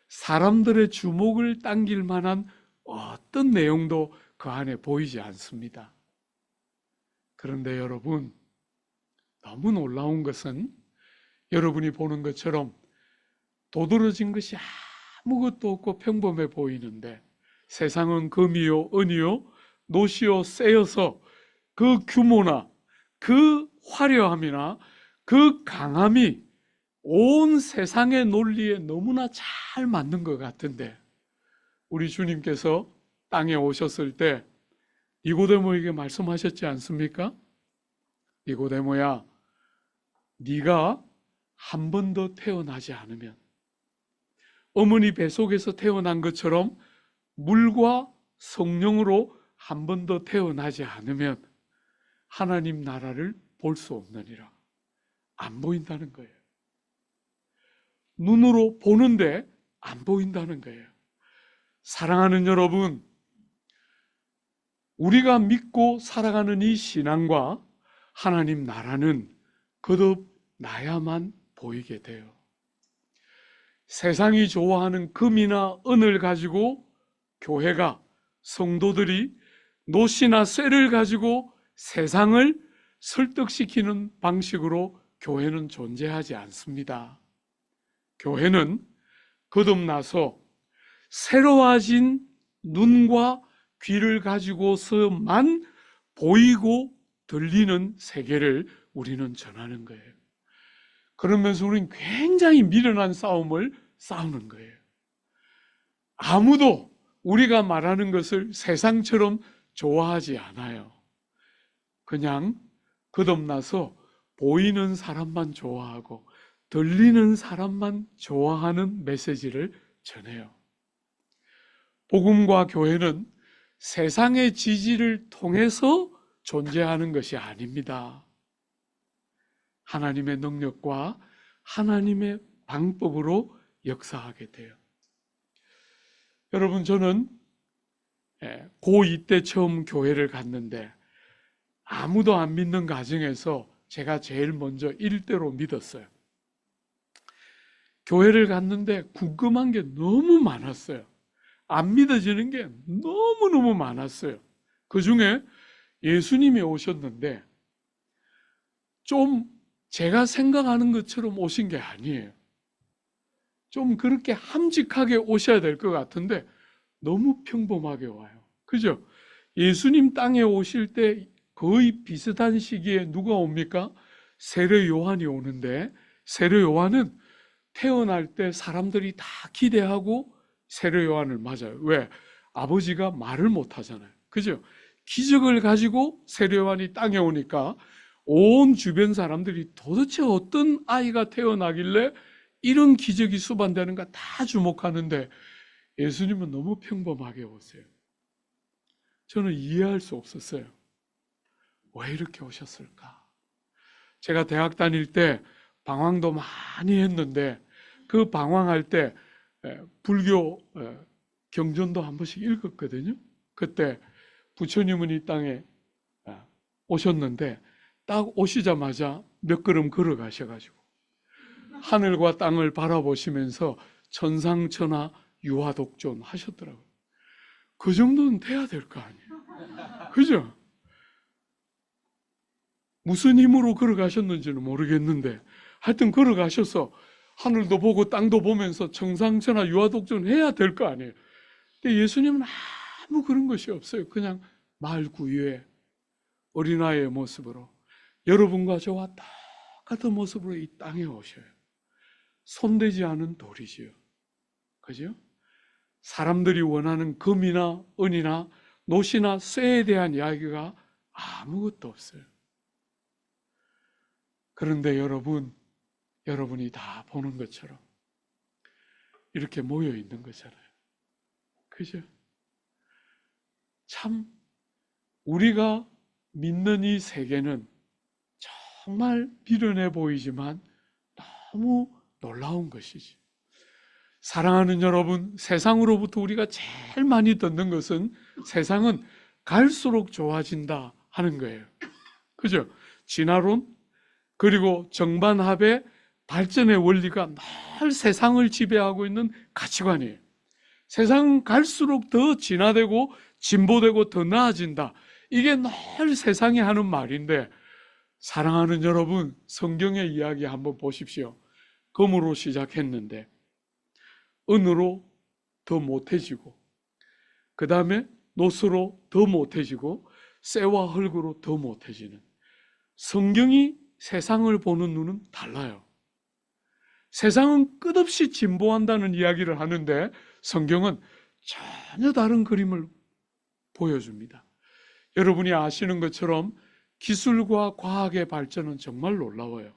사람들의 주목을 당길 만한 어떤 내용도 그 안에 보이지 않습니다. 그런데 여러분, 너무 놀라운 것은 여러분이 보는 것처럼 도드라진 것이 아무것도 없고 평범해 보이는데 세상은 금이요, 은이요, 노시요, 쇠여서 그 규모나 그 화려함이나 그 강함이 온 세상의 논리에 너무나 잘 맞는 것 같은데 우리 주님께서 땅에 오셨을 때 니고데모에게 말씀하셨지 않습니까? 니고데모야, 네가 한 번 더 태어나지 않으면 어머니 뱃속에서 태어난 것처럼 물과 성령으로 한 번 더 태어나지 않으면 하나님 나라를 볼 수 없느니라. 안 보인다는 거예요. 눈으로 보는데 안 보인다는 거예요. 사랑하는 여러분, 우리가 믿고 살아가는 이 신앙과 하나님 나라는 거듭나야만 보이게 돼요. 세상이 좋아하는 금이나 은을 가지고 교회가, 성도들이 노시나 쇠를 가지고 세상을 설득시키는 방식으로 교회는 존재하지 않습니다. 교회는 거듭나서 새로워진 눈과 귀를 가지고서만 보이고 들리는 세계를 우리는 전하는 거예요. 그러면서 우리는 굉장히 미련한 싸움을 싸우는 거예요. 아무도 우리가 말하는 것을 세상처럼 좋아하지 않아요. 그냥 거듭나서 보이는 사람만 좋아하고 들리는 사람만 좋아하는 메시지를 전해요. 복음과 교회는 세상의 지지를 통해서 존재하는 것이 아닙니다. 하나님의 능력과 하나님의 방법으로 역사하게 돼요. 여러분, 저는 고2 때 처음 교회를 갔는데 아무도 안 믿는 가정에서 제가 제일 먼저 일대로 믿었어요. 교회를 갔는데 궁금한 게 너무 많았어요. 안 믿어지는 게 너무너무 많았어요. 그 중에 예수님이 오셨는데 좀 제가 생각하는 것처럼 오신 게 아니에요. 좀 그렇게 함직하게 오셔야 될 것 같은데 너무 평범하게 와요. 그죠? 예수님 땅에 오실 때 거의 비슷한 시기에 누가 옵니까? 세례 요한이 오는데 세례 요한은 태어날 때 사람들이 다 기대하고 세례 요한을 맞아요. 왜? 아버지가 말을 못 하잖아요. 그죠? 기적을 가지고 세례 요한이 땅에 오니까 온 주변 사람들이 도대체 어떤 아이가 태어나길래 이런 기적이 수반되는가 다 주목하는데 예수님은 너무 평범하게 오세요. 저는 이해할 수 없었어요. 왜 이렇게 오셨을까? 제가 대학 다닐 때 방황도 많이 했는데 그 방황할 때 불교 경전도 한 번씩 읽었거든요. 그때 부처님은 이 땅에 오셨는데 딱 오시자마자 몇 걸음 걸어가셔가지고 하늘과 땅을 바라보시면서 천상천하 유화독존 하셨더라고요. 그 정도는 돼야 될 거 아니에요. 그죠? 무슨 힘으로 걸어가셨는지는 모르겠는데 하여튼 걸어가셔서 하늘도 보고 땅도 보면서 천상천하 유화독존 해야 될 거 아니에요. 근데 예수님은 아무 그런 것이 없어요. 그냥 말 구유에 어린아이의 모습으로 여러분과 저와 똑같은 모습으로 이 땅에 오셔요. 손대지 않은 돌이지요. 그죠? 사람들이 원하는 금이나 은이나 노시나 쇠에 대한 이야기가 아무것도 없어요. 그런데 여러분이 다 보는 것처럼 이렇게 모여 있는 거잖아요. 그죠? 참 우리가 믿는 이 세계는 정말 미련해 보이지만 너무 놀라운 것이지. 사랑하는 여러분, 세상으로부터 우리가 제일 많이 듣는 것은 세상은 갈수록 좋아진다 하는 거예요. 그죠? 진화론 그리고 정반합의 발전의 원리가 늘 세상을 지배하고 있는 가치관이에요. 세상은 갈수록 더 진화되고 진보되고 더 나아진다. 이게 늘 세상이 하는 말인데 사랑하는 여러분, 성경의 이야기 한번 보십시오. 금으로 시작했는데 은으로 더 못해지고, 그 다음에 노스로 더 못해지고, 쇠와 흙으로 더 못해지는, 성경이 세상을 보는 눈은 달라요. 세상은 끝없이 진보한다는 이야기를 하는데 성경은 전혀 다른 그림을 보여줍니다. 여러분이 아시는 것처럼 기술과 과학의 발전은 정말 놀라워요.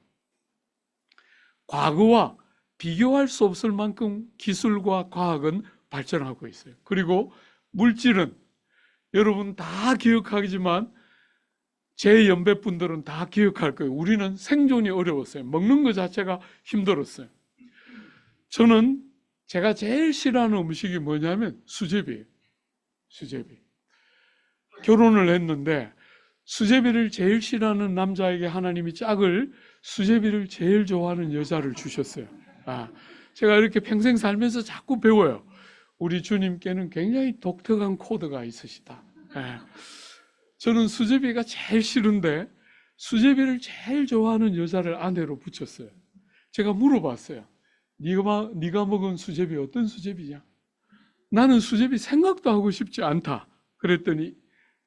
과거와 비교할 수 없을 만큼 기술과 과학은 발전하고 있어요. 그리고 물질은 여러분 다 기억하지만 제 연배분들은 다 기억할 거예요. 우리는 생존이 어려웠어요. 먹는 것 자체가 힘들었어요. 저는 제가 제일 싫어하는 음식이 뭐냐면 수제비예요. 수제비. 결혼을 했는데 수제비를 제일 싫어하는 남자에게 하나님이 짝을, 수제비를 제일 좋아하는 여자를 주셨어요. 제가 이렇게 평생 살면서 자꾸 배워요. 우리 주님께는 굉장히 독특한 코드가 있으시다. 저는 수제비가 제일 싫은데 수제비를 제일 좋아하는 여자를 아내로 붙였어요. 제가 물어봤어요. 네가 먹은 수제비 어떤 수제비냐? 나는 수제비 생각도 하고 싶지 않다. 그랬더니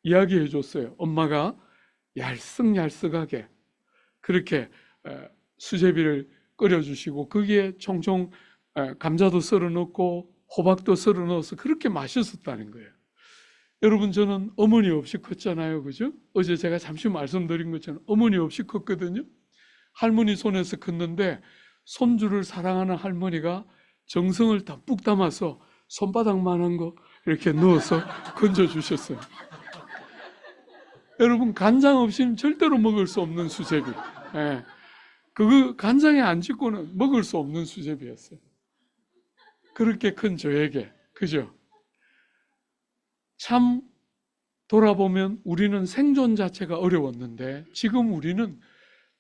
이야기해 줬어요. 엄마가 얄쓱얄쓱하게 그렇게 수제비를 끓여주시고 거기에 총총 감자도 썰어 넣고 호박도 썰어 넣어서 그렇게 맛있었다는 거예요. 여러분, 저는 어머니 없이 컸잖아요. 그죠? 어제 제가 잠시 말씀드린 것처럼 어머니 없이 컸거든요. 할머니 손에서 컸는데 손주를 사랑하는 할머니가 정성을 듬뿍 담아서 손바닥만한 거 이렇게 넣어서 건져주셨어요. 여러분, 간장 없이는 절대로 먹을 수 없는 수제비. 그거 간장에 안 찍고는 먹을 수 없는 수제비였어요. 그렇게 큰 저에게. 그죠? 참 돌아보면 우리는 생존 자체가 어려웠는데 지금 우리는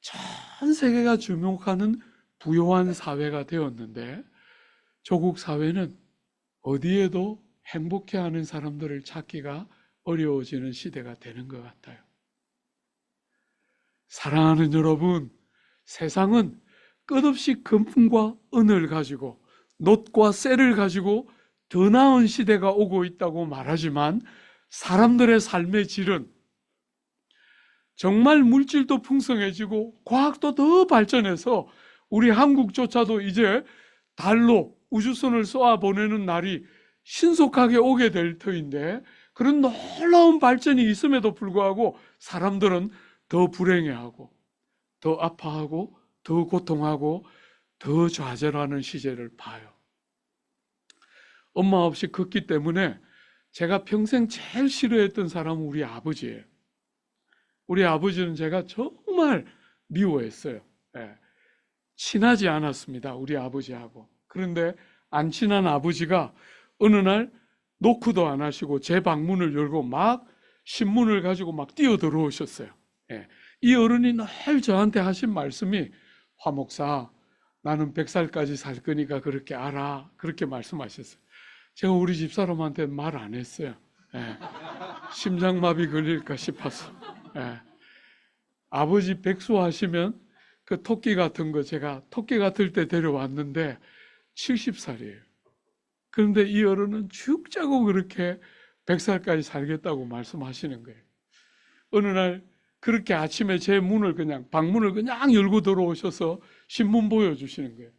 전 세계가 주목하는 부유한 사회가 되었는데 조국 사회는 어디에도 행복해하는 사람들을 찾기가 어려워지는 시대가 되는 것 같아요. 사랑하는 여러분, 세상은 끝없이 금과 은을 가지고 놋과 쇠를 가지고 더 나은 시대가 오고 있다고 말하지만 사람들의 삶의 질은 정말 물질도 풍성해지고 과학도 더 발전해서 우리 한국조차도 이제 달로 우주선을 쏘아 보내는 날이 신속하게 오게 될 터인데 그런 놀라운 발전이 있음에도 불구하고 사람들은 더 불행해하고 더 아파하고 더 고통하고 더 좌절하는 시제를 봐요. 엄마 없이 컸기 때문에 제가 평생 제일 싫어했던 사람은 우리 아버지예요. 우리 아버지는 제가 정말 미워했어요. 친하지 않았습니다. 우리 아버지하고. 그런데 안 친한 아버지가 어느 날 노크도 안 하시고 제 방문을 열고 막 신문을 가지고 막 뛰어 들어오셨어요. 이 어른이 늘 저한테 하신 말씀이 화 목사, 나는 100살까지 살 거니까 그렇게 알아. 그렇게 말씀하셨어요. 제가 우리 집사람한테 말 안 했어요. 심장마비 걸릴까 싶어서. 아버지 백수하시면 그 토끼 같은 거 제가 토끼 같을 때 데려왔는데 70살이에요. 그런데 이 어른은 죽자고 그렇게 100살까지 살겠다고 말씀하시는 거예요. 어느 날 그렇게 아침에 제 방문을 그냥 열고 들어오셔서 신문 보여주시는 거예요.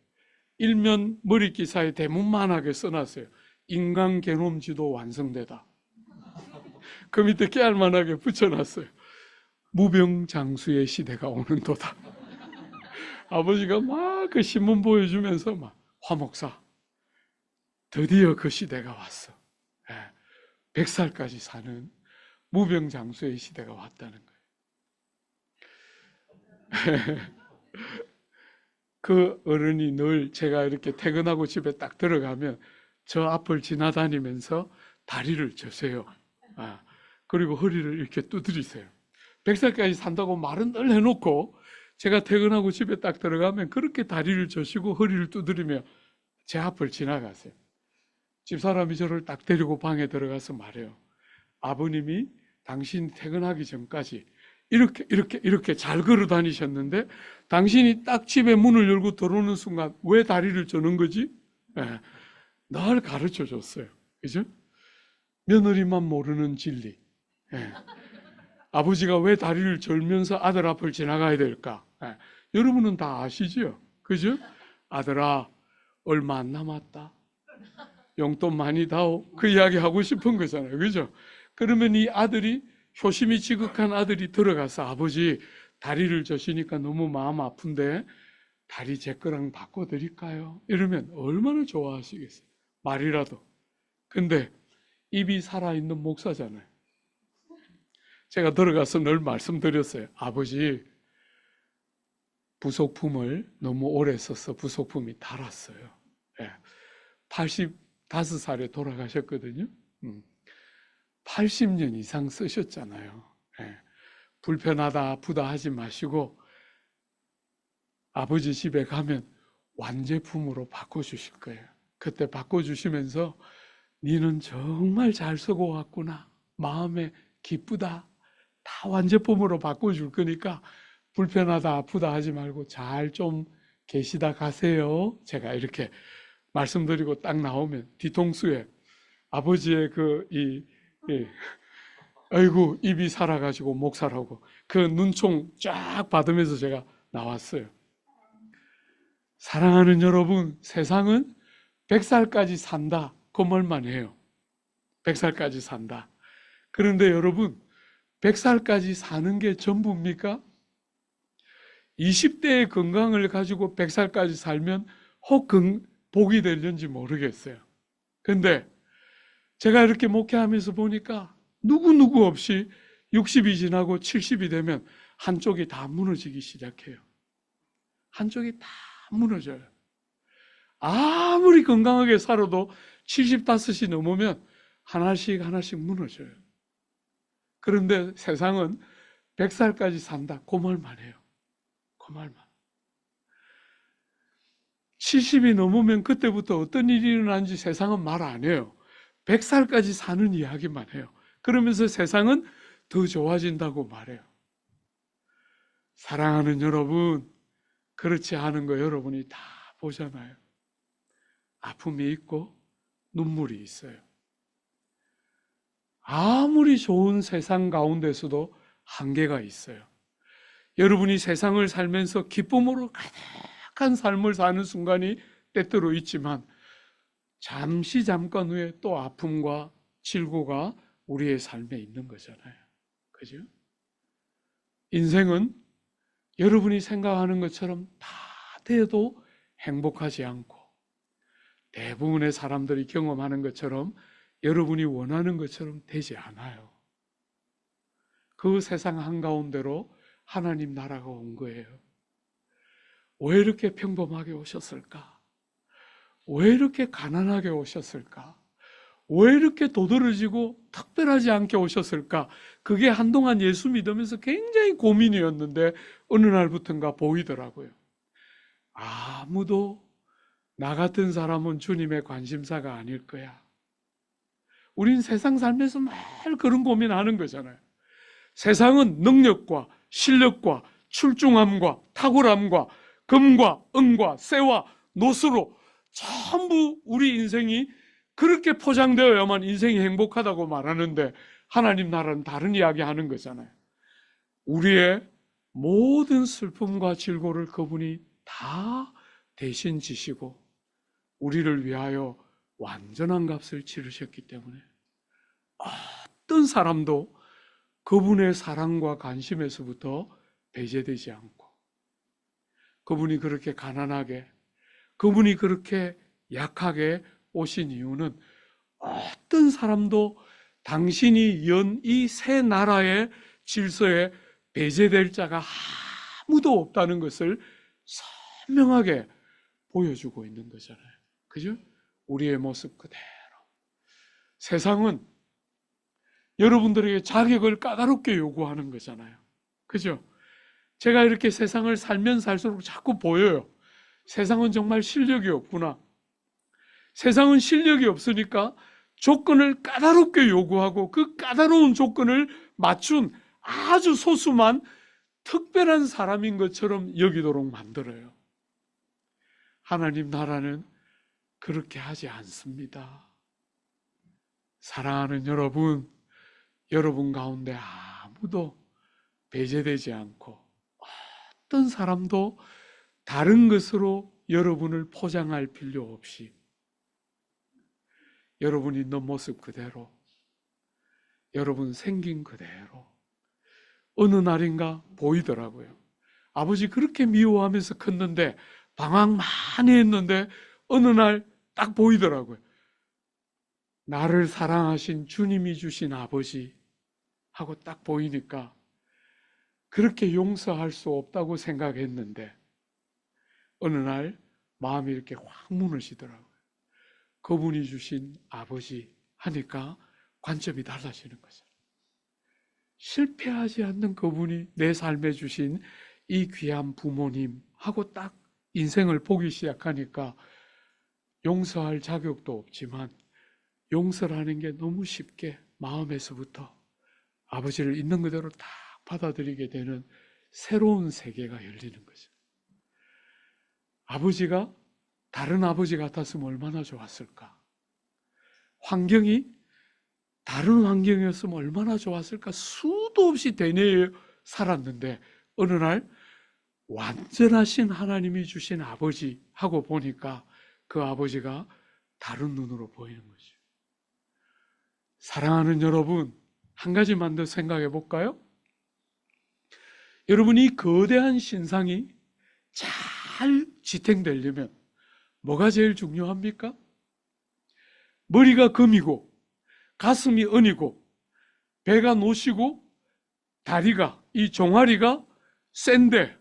일면 머리 기사에 대문만하게 써놨어요. 인간 게놈 지도 완성되다. 그 밑에 깨알만하게 붙여놨어요. 무병장수의 시대가 오는도다. 아버지가 막 그 신문 보여주면서 막 화 목사, 드디어 그 시대가 왔어. 100살까지 사는 무병장수의 시대가 왔다는 거예요. 그 어른이 늘 제가 이렇게 퇴근하고 집에 딱 들어가면 저 앞을 지나다니면서 다리를 져세요. 그리고 허리를 이렇게 두드리세요. 100살까지 산다고 말은 늘 해놓고 제가 퇴근하고 집에 딱 들어가면 그렇게 다리를 저시고 허리를 두드리며 제 앞을 지나가세요. 집사람이 저를 딱 데리고 방에 들어가서 말해요. 아버님이 당신 퇴근하기 전까지 이렇게 잘 걸어 다니셨는데 당신이 딱 집에 문을 열고 들어오는 순간 왜 다리를 저는 거지? 예, 늘 가르쳐 줬어요. 그죠? 며느리만 모르는 진리. 예. 아버지가 왜 다리를 절면서 아들 앞을 지나가야 될까? 예. 여러분은 다 아시죠? 그죠? 아들아, 얼마 안 남았다. 용돈 많이 다오. 그 이야기 하고 싶은 거잖아요. 그죠? 그러면 이 아들이, 효심이 지극한 아들이 들어가서 아버지, 다리를 저시니까 너무 마음 아픈데 다리 제 거랑 바꿔드릴까요? 이러면 얼마나 좋아하시겠어요? 말이라도. 근데 입이 살아있는 목사잖아요. 제가 들어가서 늘 말씀드렸어요. 아버지, 부속품을 너무 오래 써서 부속품이 닳았어요. 예. 85살에 돌아가셨거든요. 80년 이상 쓰셨잖아요. 예. 불편하다, 아프다 하지 마시고 아버지 집에 가면 완제품으로 바꿔주실 거예요. 그때 바꿔주시면서 니는 정말 잘 쓰고 왔구나. 마음에 기쁘다. 다 완제품으로 바꿔줄 거니까 불편하다, 아프다 하지 말고 잘 좀 계시다 가세요. 제가 이렇게 말씀드리고 딱 나오면 뒤통수에 아버지의 아이고, 입이 살아가지고 목 살아고 그 눈총 쫙 받으면서 제가 나왔어요. 사랑하는 여러분, 세상은 100살까지 산다. 그 말만 해요. 100살까지 산다. 그런데 여러분, 100살까지 사는 게 전부입니까? 20대의 건강을 가지고 100살까지 살면 혹 복이 될는지 모르겠어요. 근데 제가 이렇게 목회하면서 보니까 누구 없이 60이 지나고 70이 되면 한쪽이 다 무너지기 시작해요. 한쪽이 다 무너져요. 아무리 건강하게 살아도 75이 넘으면 하나씩 무너져요. 그런데 세상은 100살까지 산다. 그 말만 해요. 그 말만. 70이 넘으면 그때부터 어떤 일이 일어나는지 세상은 말 안 해요. 100살까지 사는 이야기만 해요. 그러면서 세상은 더 좋아진다고 말해요. 사랑하는 여러분, 그렇지 않은 거 여러분이 다 보잖아요. 아픔이 있고 눈물이 있어요. 아무리 좋은 세상 가운데서도 한계가 있어요. 여러분이 세상을 살면서 기쁨으로 가득한 삶을 사는 순간이 때때로 있지만 잠깐 후에 또 아픔과 질고가 우리의 삶에 있는 거잖아요. 그죠? 인생은 여러분이 생각하는 것처럼 다 돼도 행복하지 않고 대부분의 사람들이 경험하는 것처럼 여러분이 원하는 것처럼 되지 않아요. 그 세상 한가운데로 하나님 나라가 온 거예요. 왜 이렇게 평범하게 오셨을까? 왜 이렇게 가난하게 오셨을까? 왜 이렇게 도드라지고 특별하지 않게 오셨을까? 그게 한동안 예수 믿으면서 굉장히 고민이었는데 어느 날부터인가 보이더라고요. 아무도 나 같은 사람은 주님의 관심사가 아닐 거야. 우린 세상 살면서 매일 그런 고민하는 거잖아요. 세상은 능력과 실력과 출중함과 탁월함과 금과 은과 쇠와 노수로 전부 우리 인생이 그렇게 포장되어야만 인생이 행복하다고 말하는데 하나님 나라는 다른 이야기 하는 거잖아요. 우리의 모든 슬픔과 질고를 그분이 다 대신 지시고 우리를 위하여 완전한 값을 치르셨기 때문에 어떤 사람도 그분의 사랑과 관심에서부터 배제되지 않고 그분이 그렇게 가난하게 그분이 그렇게 약하게 오신 이유는 어떤 사람도 당신이 연 이 새 나라의 질서에 배제될 자가 아무도 없다는 것을 선명하게 보여주고 있는 거잖아요. 그죠? 우리의 모습 그대로. 세상은 여러분들에게 자격을 까다롭게 요구하는 거잖아요. 그죠? 제가 이렇게 세상을 살면 살수록 자꾸 보여요. 세상은 정말 실력이 없구나. 세상은 실력이 없으니까 조건을 까다롭게 요구하고 그 까다로운 조건을 맞춘 아주 소수만 특별한 사람인 것처럼 여기도록 만들어요. 하나님 나라는 그렇게 하지 않습니다. 사랑하는 여러분, 여러분 가운데 아무도 배제되지 않고 어떤 사람도 다른 것으로 여러분을 포장할 필요 없이 여러분 있는 모습 그대로, 여러분 생긴 그대로 어느 날인가 보이더라고요. 아버지 그렇게 미워하면서 컸는데, 방황 많이 했는데 어느 날 딱 보이더라고요. 나를 사랑하신 주님이 주신 아버지 하고 딱 보이니까 그렇게 용서할 수 없다고 생각했는데 어느 날 마음이 이렇게 확 무너지더라고요. 그분이 주신 아버지 하니까 관점이 달라지는 거죠. 실패하지 않는 그분이 내 삶에 주신 이 귀한 부모님 하고 딱 인생을 보기 시작하니까 용서할 자격도 없지만 용서라는 게 너무 쉽게 마음에서부터 아버지를 있는 그대로 딱 받아들이게 되는 새로운 세계가 열리는 거죠. 아버지가 다른 아버지 같았으면 얼마나 좋았을까? 환경이 다른 환경이었으면 얼마나 좋았을까? 수도 없이 되뇌어 살았는데 어느 날 완전하신 하나님이 주신 아버지 하고 보니까 그 아버지가 다른 눈으로 보이는 거죠. 사랑하는 여러분, 한 가지만 더 생각해 볼까요? 여러분, 이 거대한 신상이 잘 지탱되려면 뭐가 제일 중요합니까? 머리가 금이고 가슴이 은이고 배가 노시고 다리가, 이 종아리가 센데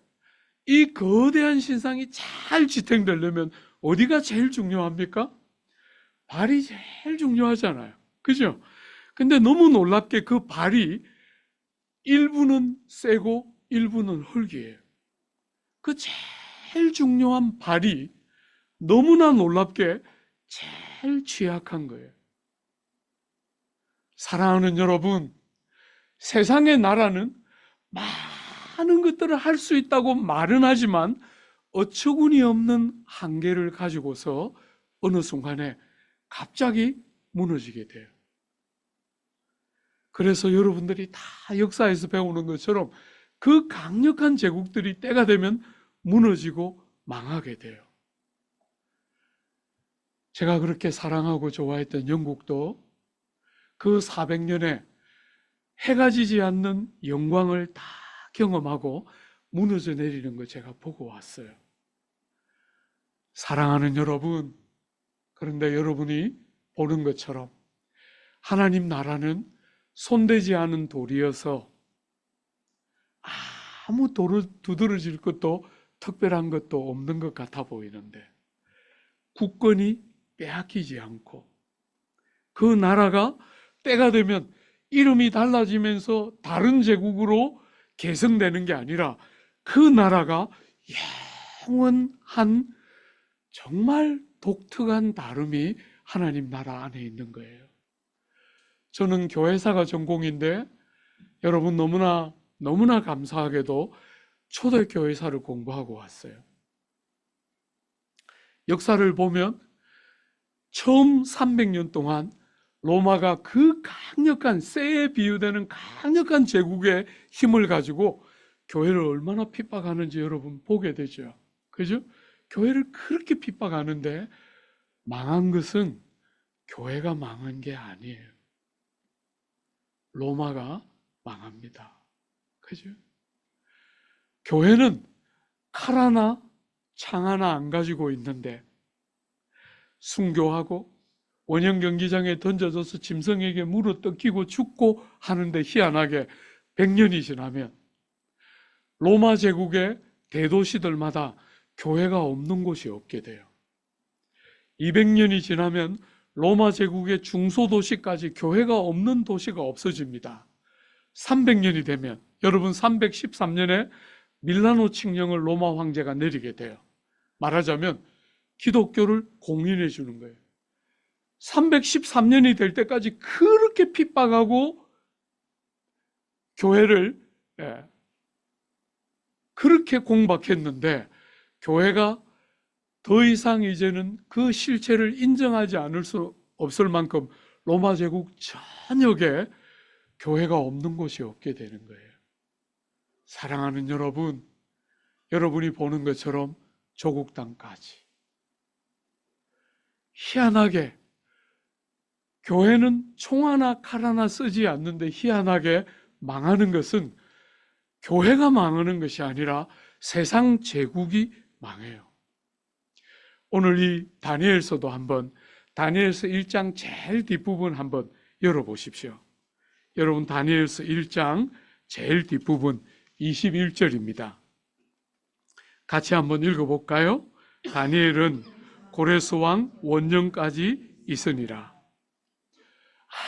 이 거대한 신상이 잘 지탱되려면 어디가 제일 중요합니까? 발이 제일 중요하잖아요. 그죠? 근데 너무 놀랍게 그 발이 일부는 세고 일부는 흙이에요. 그 제일 중요한 발이 너무나 놀랍게 제일 취약한 거예요. 사랑하는 여러분, 세상의 나라는 많은 것들을 할 수 있다고 말은 하지만 어처구니 없는 한계를 가지고서 어느 순간에 갑자기 무너지게 돼요. 그래서 여러분들이 다 역사에서 배우는 것처럼 그 강력한 제국들이 때가 되면 무너지고 망하게 돼요. 제가 그렇게 사랑하고 좋아했던 영국도 그 400년에 해가 지지 않는 영광을 다 경험하고 무너져 내리는 거 제가 보고 왔어요. 사랑하는 여러분, 그런데 여러분이 보는 것처럼 하나님 나라는 손대지 않은 돌이어서 아무 돌을 두드러질 것도 특별한 것도 없는 것 같아 보이는데 국권이 빼앗기지 않고 그 나라가 때가 되면 이름이 달라지면서 다른 제국으로 계승되는 게 아니라 그 나라가 영원한 정말 독특한 다름이 하나님 나라 안에 있는 거예요. 저는 교회사가 전공인데 여러분 너무나 감사하게도 초대교회사를 공부하고 왔어요. 역사를 보면 처음 300년 동안 로마가 그 강력한 쇠에 비유되는 강력한 제국의 힘을 가지고 교회를 얼마나 핍박하는지 여러분 보게 되죠. 그죠? 교회를 그렇게 핍박하는데 망한 것은 교회가 망한 게 아니에요. 로마가 망합니다. 그죠? 교회는 칼 하나, 창 하나 안 가지고 있는데 순교하고 원형 경기장에 던져져서 짐승에게 물어 뜯기고 죽고 하는데 희한하게 100년이 지나면 로마 제국의 대도시들마다 교회가 없는 곳이 없게 돼요. 200년이 지나면 로마 제국의 중소도시까지 교회가 없는 도시가 없어집니다. 300년이 되면 여러분 313년에 밀라노 칙령을 로마 황제가 내리게 돼요. 말하자면 기독교를 공인해 주는 거예요. 313년이 될 때까지 그렇게 핍박하고 교회를 그렇게 공박했는데 교회가 더 이상 이제는 그 실체를 인정하지 않을 수 없을 만큼 로마 제국 전역에 교회가 없는 곳이 없게 되는 거예요. 사랑하는 여러분, 여러분이 보는 것처럼 조국 땅까지 희한하게 교회는 총 하나 칼 하나 쓰지 않는데 희한하게 망하는 것은 교회가 망하는 것이 아니라 세상 제국이 망해요. 오늘 이 다니엘서도 한번 다니엘서 1장 제일 뒷부분 한번 열어보십시오. 여러분 다니엘서 1장 제일 뒷부분 21절입니다. 같이 한번 읽어볼까요? 다니엘은 고레스 왕 원년까지 있으니라.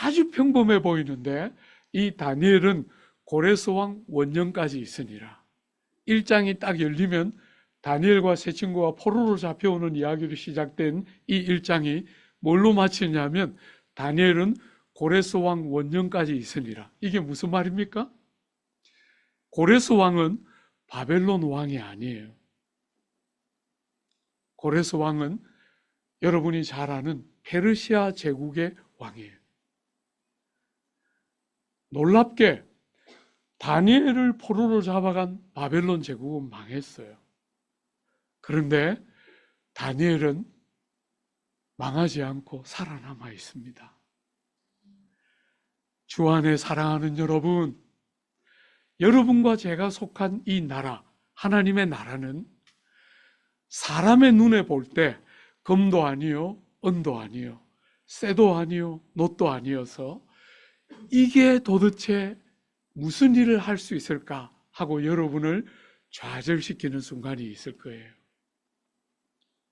아주 평범해 보이는데 이 다니엘은 고레스 왕 원년까지 있으니라. 1장이 딱 열리면 다니엘과 세 친구가 포로로 잡혀오는 이야기로 시작된 이 1장이 뭘로 마치냐면 다니엘은 고레스 왕 원년까지 있으니라. 이게 무슨 말입니까? 고레스 왕은 바벨론 왕이 아니에요. 고레스 왕은 여러분이 잘 아는 페르시아 제국의 왕이에요. 놀랍게 다니엘을 포로로 잡아간 바벨론 제국은 망했어요. 그런데 다니엘은 망하지 않고 살아남아 있습니다. 주 안에 사랑하는 여러분, 여러분과 제가 속한 이 나라, 하나님의 나라는 사람의 눈에 볼 때 금도 아니요, 은도 아니요, 쇠도 아니요, 놋도 아니어서 이게 도대체 무슨 일을 할 수 있을까 하고 여러분을 좌절시키는 순간이 있을 거예요.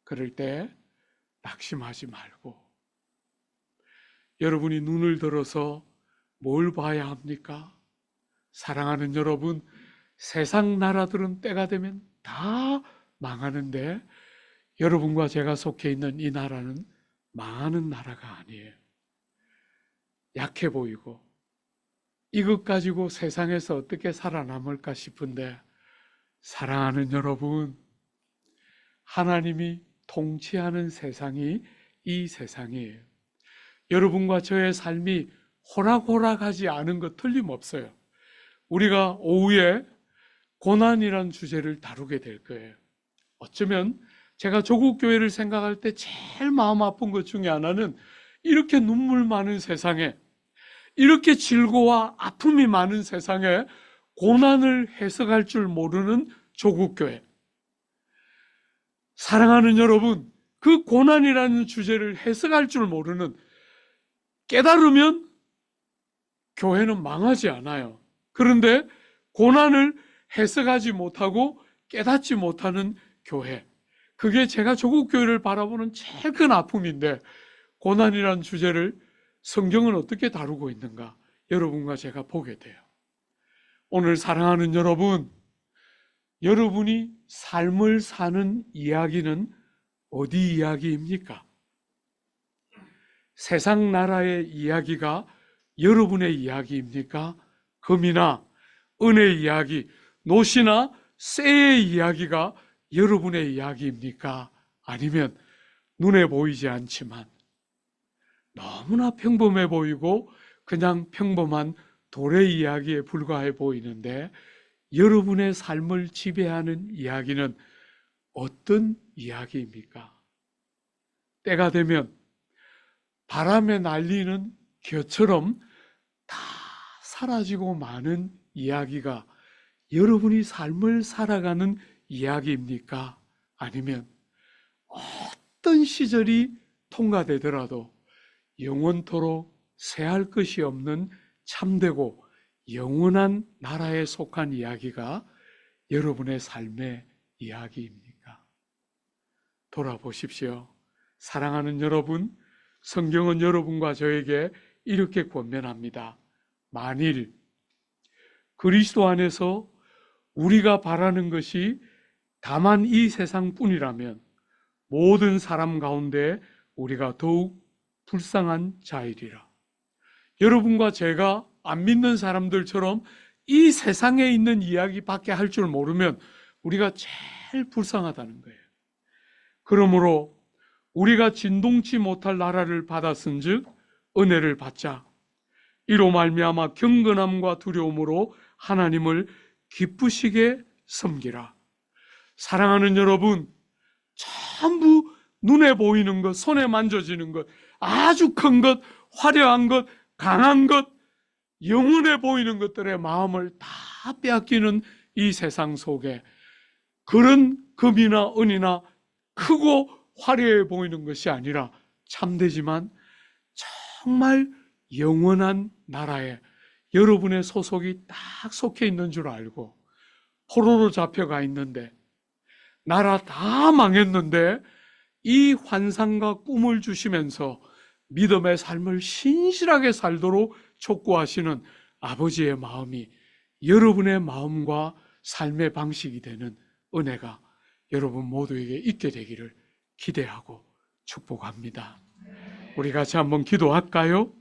그럴 때 낙심하지 말고 여러분이 눈을 들어서 뭘 봐야 합니까? 사랑하는 여러분, 세상 나라들은 때가 되면 다 망하는데 여러분과 제가 속해 있는 이 나라는 망하는 나라가 아니에요. 약해 보이고 이것 가지고 세상에서 어떻게 살아남을까 싶은데 사랑하는 여러분, 하나님이 통치하는 세상이 이 세상이에요. 여러분과 저의 삶이 호락호락하지 않은 것 틀림없어요. 우리가 오후에 고난이란 주제를 다루게 될 거예요. 어쩌면 제가 조국교회를 생각할 때 제일 마음 아픈 것 중에 하나는 이렇게 눈물 많은 세상에, 이렇게 질고와 아픔이 많은 세상에 고난을 해석할 줄 모르는 조국교회. 사랑하는 여러분, 그 고난이라는 주제를 해석할 줄 모르는, 깨달으면 교회는 망하지 않아요. 그런데 고난을 해석하지 못하고 깨닫지 못하는 교회, 그게 제가 조국교회를 바라보는 제일 큰 아픔인데, 고난이라는 주제를 성경은 어떻게 다루고 있는가 여러분과 제가 보게 돼요. 오늘 사랑하는 여러분, 여러분이 삶을 사는 이야기는 어디 이야기입니까? 세상 나라의 이야기가 여러분의 이야기입니까? 금이나 은의 이야기, 노시나 쇠의 이야기가 여러분의 이야기입니까? 아니면 눈에 보이지 않지만 너무나 평범해 보이고 그냥 평범한 돌의 이야기에 불과해 보이는데 여러분의 삶을 지배하는 이야기는 어떤 이야기입니까? 때가 되면 바람에 날리는 겨처럼 다 사라지고 마는 이야기가 여러분이 삶을 살아가는 이야기입니까? 아니면 어떤 시절이 통과되더라도 영원토록 쇠할 것이 없는 참되고 영원한 나라에 속한 이야기가 여러분의 삶의 이야기입니까? 돌아보십시오. 사랑하는 여러분, 성경은 여러분과 저에게 이렇게 권면합니다. 만일 그리스도 안에서 우리가 바라는 것이 다만 이 세상뿐이라면 모든 사람 가운데 우리가 더욱 불쌍한 자이리라. 여러분과 제가 안 믿는 사람들처럼 이 세상에 있는 이야기밖에 할 줄 모르면 우리가 제일 불쌍하다는 거예요. 그러므로 우리가 진동치 못할 나라를 받았은즉 은혜를 받자. 이로 말미암아 경건함과 두려움으로 하나님을 기쁘시게 섬기라. 사랑하는 여러분, 전부 눈에 보이는 것, 손에 만져지는 것, 아주 큰 것, 화려한 것, 강한 것, 영혼에 보이는 것들의 마음을 다 빼앗기는 이 세상 속에 그런 금이나 은이나 크고 화려해 보이는 것이 아니라 참되지만 정말 영원한 나라에 여러분의 소속이 딱 속해 있는 줄 알고 포로로 잡혀가 있는데 나라 다 망했는데 이 환상과 꿈을 주시면서 믿음의 삶을 신실하게 살도록 촉구하시는 아버지의 마음이 여러분의 마음과 삶의 방식이 되는 은혜가 여러분 모두에게 있게 되기를 기대하고 축복합니다. 우리 같이 한번 기도할까요?